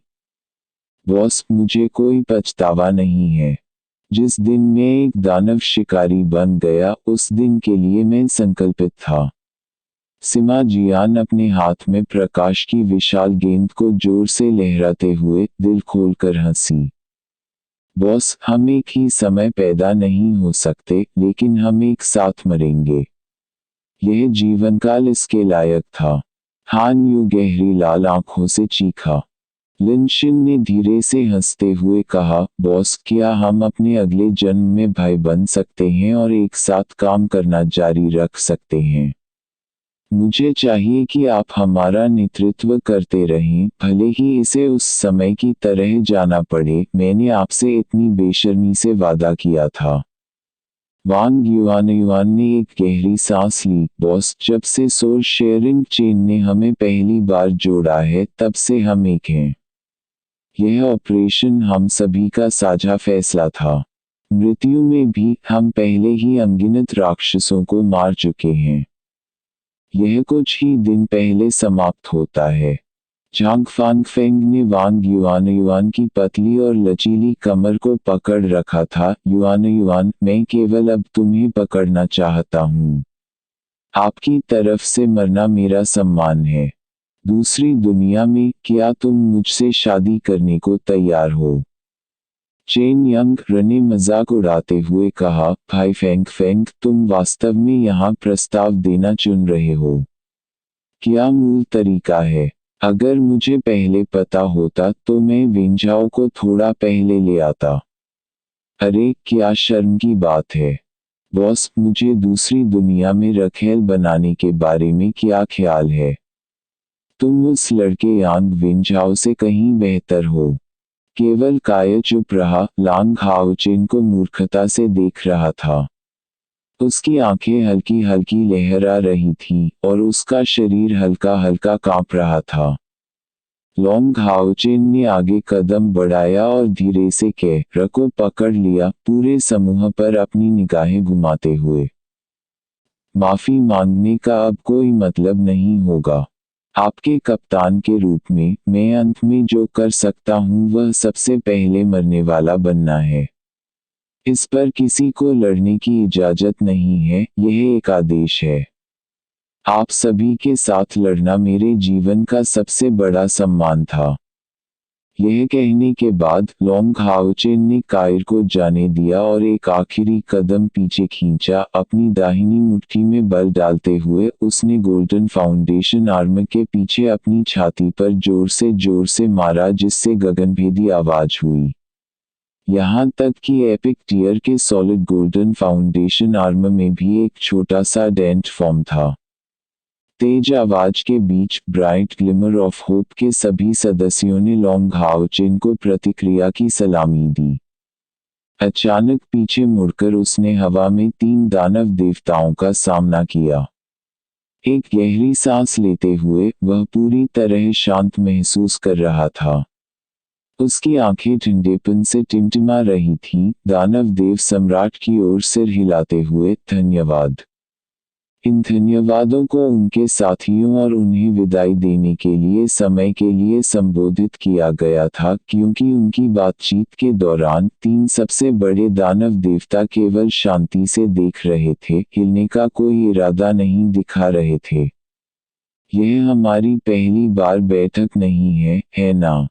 बॉस, मुझे कोई पछतावा नहीं है। जिस दिन मैं एक दानव शिकारी बन गया, उस दिन के लिए मैं संकल्पित था। सिमा जियान अपने हाथ में प्रकाश की विशाल गेंद को जोर से लहराते हुए दिल खोलकर हंसी। बॉस, हम एक ही समय पैदा नहीं हो सकते, लेकिन हम एक साथ मरेंगे। यह जीवनकाल इसके लायक था। हान यू गहरी लाल आंखों से चीखा। लिनशिन ने धीरे से हंसते हुए कहा, बॉस, क्या हम अपने अगले जन्म में भाई बन सकते हैं और एक साथ काम करना जारी रख सकते हैं? मुझे चाहिए कि आप हमारा नेतृत्व करते रहें, भले ही इसे उस समय की तरह जाना पड़े। मैंने आपसे इतनी बेशर्मी से वादा किया था। वांग युआन ने एक गहरी सांस ली। बॉस, जब से सोल शेयरिंग चेन ने हमें पहली बार जोड़ा है तब से हम एक हैं। यह ऑपरेशन हम सभी का साझा फैसला था। मृत्यु में भी हम पहले ही अनगिनत राक्षसों को मार चुके हैं। यह कुछ ही दिन पहले समाप्त होता है। झांग फांगफेंग ने वांग युआन की पतली और लचीली कमर को पकड़ रखा था। युआन, मैं केवल अब तुम्हें पकड़ना चाहता हूँ। आपकी तरफ से मरना मेरा सम्मान है। दूसरी दुनिया में क्या तुम मुझसे शादी करने को तैयार हो? चेन यंग ने मजाक उड़ाते हुए कहा, भाई फेंग, तुम वास्तव में यहाँ प्रस्ताव देना चुन रहे हो? क्या मूल तरीका है? अगर मुझे पहले पता होता तो मैं वेंझाओ को थोड़ा पहले ले आता। अरे क्या शर्म की बात है। बॉस, मुझे दूसरी दुनिया में रखेल बनाने के बारे में क्या ख्याल है? तुम उस लड़के यांग वेंझाओ से कहीं बेहतर हो। केवल काय चुप रहा। लांग हाओचेन को मूर्खता से देख रहा था। उसकी आंखें हल्की हल्की लहरा रही थीं और उसका शरीर हल्का हल्का कांप रहा था। लॉन्ग हाओचेन ने आगे कदम बढ़ाया और धीरे से कैर को पकड़ लिया, पूरे समूह पर अपनी निगाहें घुमाते हुए। माफी मांगने का अब कोई मतलब नहीं होगा। आपके कप्तान के रूप में मैं अंत में जो कर सकता हूँ वह सबसे पहले मरने वाला बनना है। इस पर किसी को लड़ने की इजाजत नहीं है, यह एक आदेश है। आप सभी के साथ लड़ना मेरे जीवन का सबसे बड़ा सम्मान था। यह कहने के बाद लॉन्ग हाओचेन ने कायर को जाने दिया और एक आखिरी कदम पीछे खींचा। अपनी दाहिनी मुट्ठी में बल डालते हुए उसने गोल्डन फाउंडेशन आर्म के पीछे अपनी छाती पर जोर से मारा, जिससे गगनभेदी आवाज हुई। यहाँ तक कि एपिक टियर के सॉलिड गोल्डन फाउंडेशन आर्म में भी एक छोटा सा डेंट फॉर्म था। तेज आवाज के बीच ब्राइट ग्लिमर ऑफ होप के सभी सदस्यों ने लॉन्ग हाओचेन को प्रतिक्रिया की सलामी दी। अचानक पीछे मुड़कर उसने हवा में 3 दानव देवताओं का सामना किया। एक गहरी सांस लेते हुए वह पूरी तरह शांत महसूस कर रहा था। उसकी आंखें ठंडेपन से टिमटिमा रही थीं। दानव देव सम्राट की ओर सिर हिलाते हुए, धन्यवाद। इन धन्यवादों को उनके साथियों और उन्हें विदाई देने के लिए समय के लिए संबोधित किया गया था, क्योंकि उनकी बातचीत के दौरान 3 सबसे बड़े दानव देवता केवल शांति से देख रहे थे, हिलने का कोई इरादा नहीं दिखा रहे थे। यह हमारी पहली बार बैठक नहीं है ना?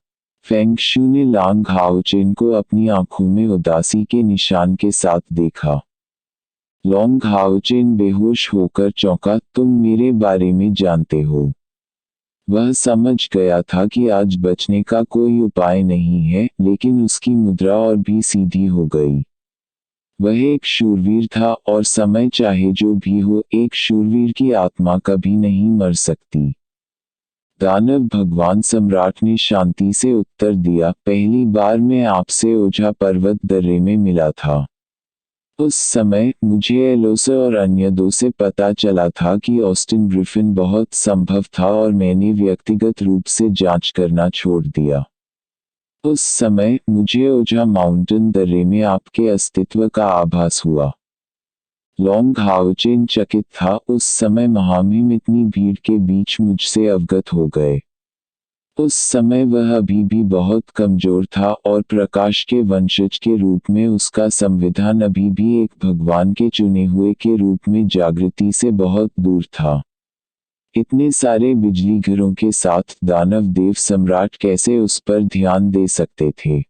फेंगशू ने लांग हाओचेन को अपनी आंखों में उदासी के निशान के साथ देखा। लॉन्ग हाओचेन बेहोश होकर चौंका, तुम मेरे बारे में जानते हो? वह समझ गया था कि आज बचने का कोई उपाय नहीं है, लेकिन उसकी मुद्रा और भी सीधी हो गई। वह एक शूरवीर था और समय चाहे जो भी हो, एक शूरवीर की आत्मा कभी नहीं मर सकती। दानव भगवान सम्राट ने शांति से उत्तर दिया, पहली बार मैं आपसे ओझा पर्वत दर्रे में मिला था। उस समय मुझे एलोसे और अन्य 2 से पता चला था कि ऑस्टिन ग्रिफिन बहुत संभव था और मैंने व्यक्तिगत रूप से जांच करना छोड़ दिया। उस समय मुझे ओझा माउंटेन दर्रे में आपके अस्तित्व का आभास हुआ। लॉन्ग हाओचेन चकित था। उस समय महामहिम इतनी भीड़ के बीच मुझसे अवगत हो गए। उस समय वह अभी भी बहुत कमजोर था और प्रकाश के वंशज के रूप में उसका संविधान अभी भी एक भगवान के चुने हुए के रूप में जागृति से बहुत दूर था। इतने सारे बिजली घरों के साथ दानव देव सम्राट कैसे उस पर ध्यान दे सकते थे?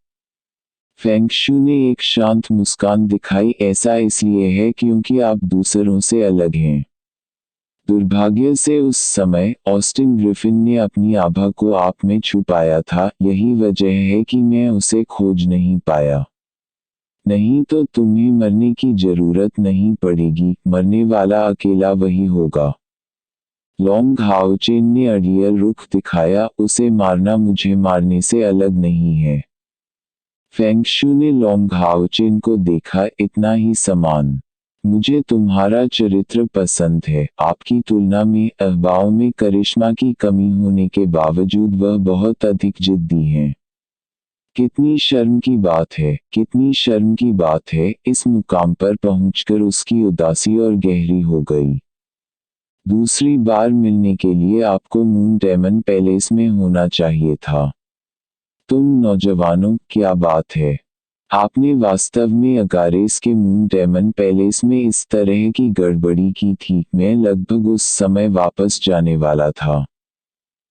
फेंगशू ने एक शांत मुस्कान दिखाई, ऐसा इसलिए है क्योंकि आप दूसरों से अलग हैं। दुर्भाग्य से उस समय ऑस्टिन ग्रिफिन ने अपनी आभा को आप में छुपाया था, यही वजह है कि मैं उसे खोज नहीं पाया। नहीं तो तुम्हें मरने की जरूरत नहीं पड़ेगी, मरने वाला अकेला वही होगा। लॉन्ग हाओचेन ने अड़ियल रुख दिखाया, उसे मारना मुझे मारने से अलग नहीं है। फेंगशू ने लॉन्ग हाओचेन को देखा, इतना ही समान। मुझे तुम्हारा चरित्र पसंद है। आपकी तुलना में अहबाओं में करिश्मा की कमी होने के बावजूद वह बहुत अधिक जिद्दी हैं। कितनी शर्म की बात है, कितनी शर्म की बात है। इस मुकाम पर पहुंचकर उसकी उदासी और गहरी हो गई। दूसरी बार मिलने के लिए आपको मून डेमन पैलेस में होना चाहिए था। तुम नौजवानों, क्या बात है। आपने वास्तव में अगारेस के मून डेमन पैलेस में इस तरह की गड़बड़ी की थी। मैं लगभग उस समय वापस जाने वाला था।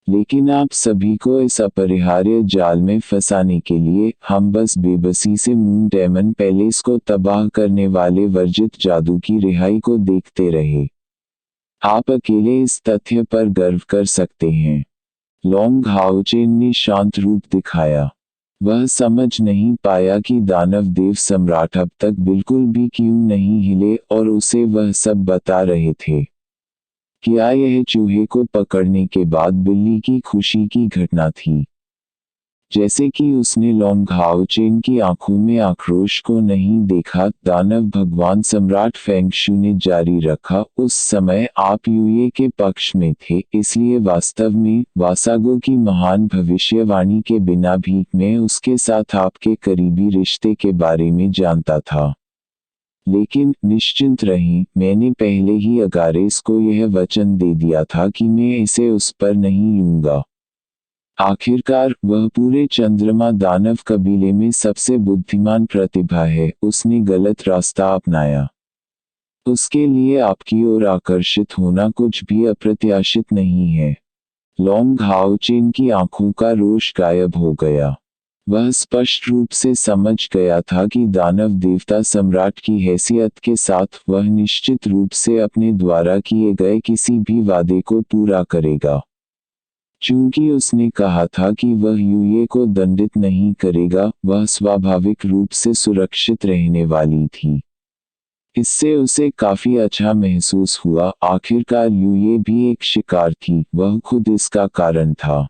लेकिन आप सभी को इस अपरिहार्य जाल में फंसाने के लिए हम बस बेबसी से मून डेमन पैलेस को तबाह करने वाले वर्जित जादू की रिहाई को देखते रहे। आप अकेले इस तथ्य पर गर्व कर सकते हैं। लॉन्ग हाओचेन ने शांत रूप दिखाया। वह समझ नहीं पाया कि दानव देव सम्राट अब तक बिल्कुल भी क्यों नहीं हिले और उसे वह सब बता रहे थे। क्या यह चूहे को पकड़ने के बाद बिल्ली की खुशी की घटना थी? जैसे कि उसने लॉन्ग हाओचेन की आंखों में आक्रोश को नहीं देखा, दानव भगवान सम्राट फेंगशू ने जारी रखा, उस समय आप यूये के पक्ष में थे, इसलिए वास्तव में वासागो की महान भविष्यवाणी के बिना भी मैं उसके साथ आपके करीबी रिश्ते के बारे में जानता था। लेकिन निश्चिंत रहें, मैंने पहले ही अगारेस को यह वचन दे दिया था कि मैं इसे उस पर नहीं लूंगा। आखिरकार वह पूरे चंद्रमा दानव कबीले में सबसे बुद्धिमान प्रतिभा है, उसने गलत रास्ता अपनाया। उसके लिए आपकी ओर आकर्षित होना कुछ भी अप्रत्याशित नहीं है। लॉन्ग हाओचेन की आंखों का रोष गायब हो गया। वह स्पष्ट रूप से समझ गया था कि दानव देवता सम्राट की हैसियत के साथ वह निश्चित रूप से अपने द्वारा किए गए किसी भी वादे को पूरा करेगा। चूंकि उसने कहा था कि वह यूये को दंडित नहीं करेगा, वह स्वाभाविक रूप से सुरक्षित रहने वाली थी। इससे उसे काफी अच्छा महसूस हुआ। आखिरकार यूये भी एक शिकार थी, वह खुद इसका कारण था।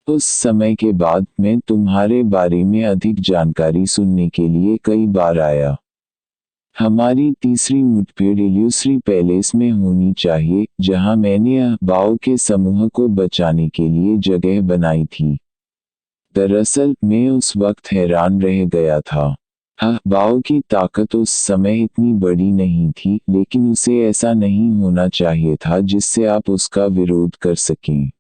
उस समय के बाद मैं तुम्हारे बारे में अधिक जानकारी सुनने के लिए कई बार आया। हमारी तीसरी मुठभेड़ इल्यूसरी पैलेस में होनी चाहिए, जहां मैंने अहबाओं के समूह को बचाने के लिए जगह बनाई थी। दरअसल मैं उस वक्त हैरान रह गया था। अहबाओं की ताकत उस समय इतनी बड़ी नहीं थी, लेकिन उसे ऐसा नहीं होना चाहिए था जिससे आप उसका विरोध कर सकें।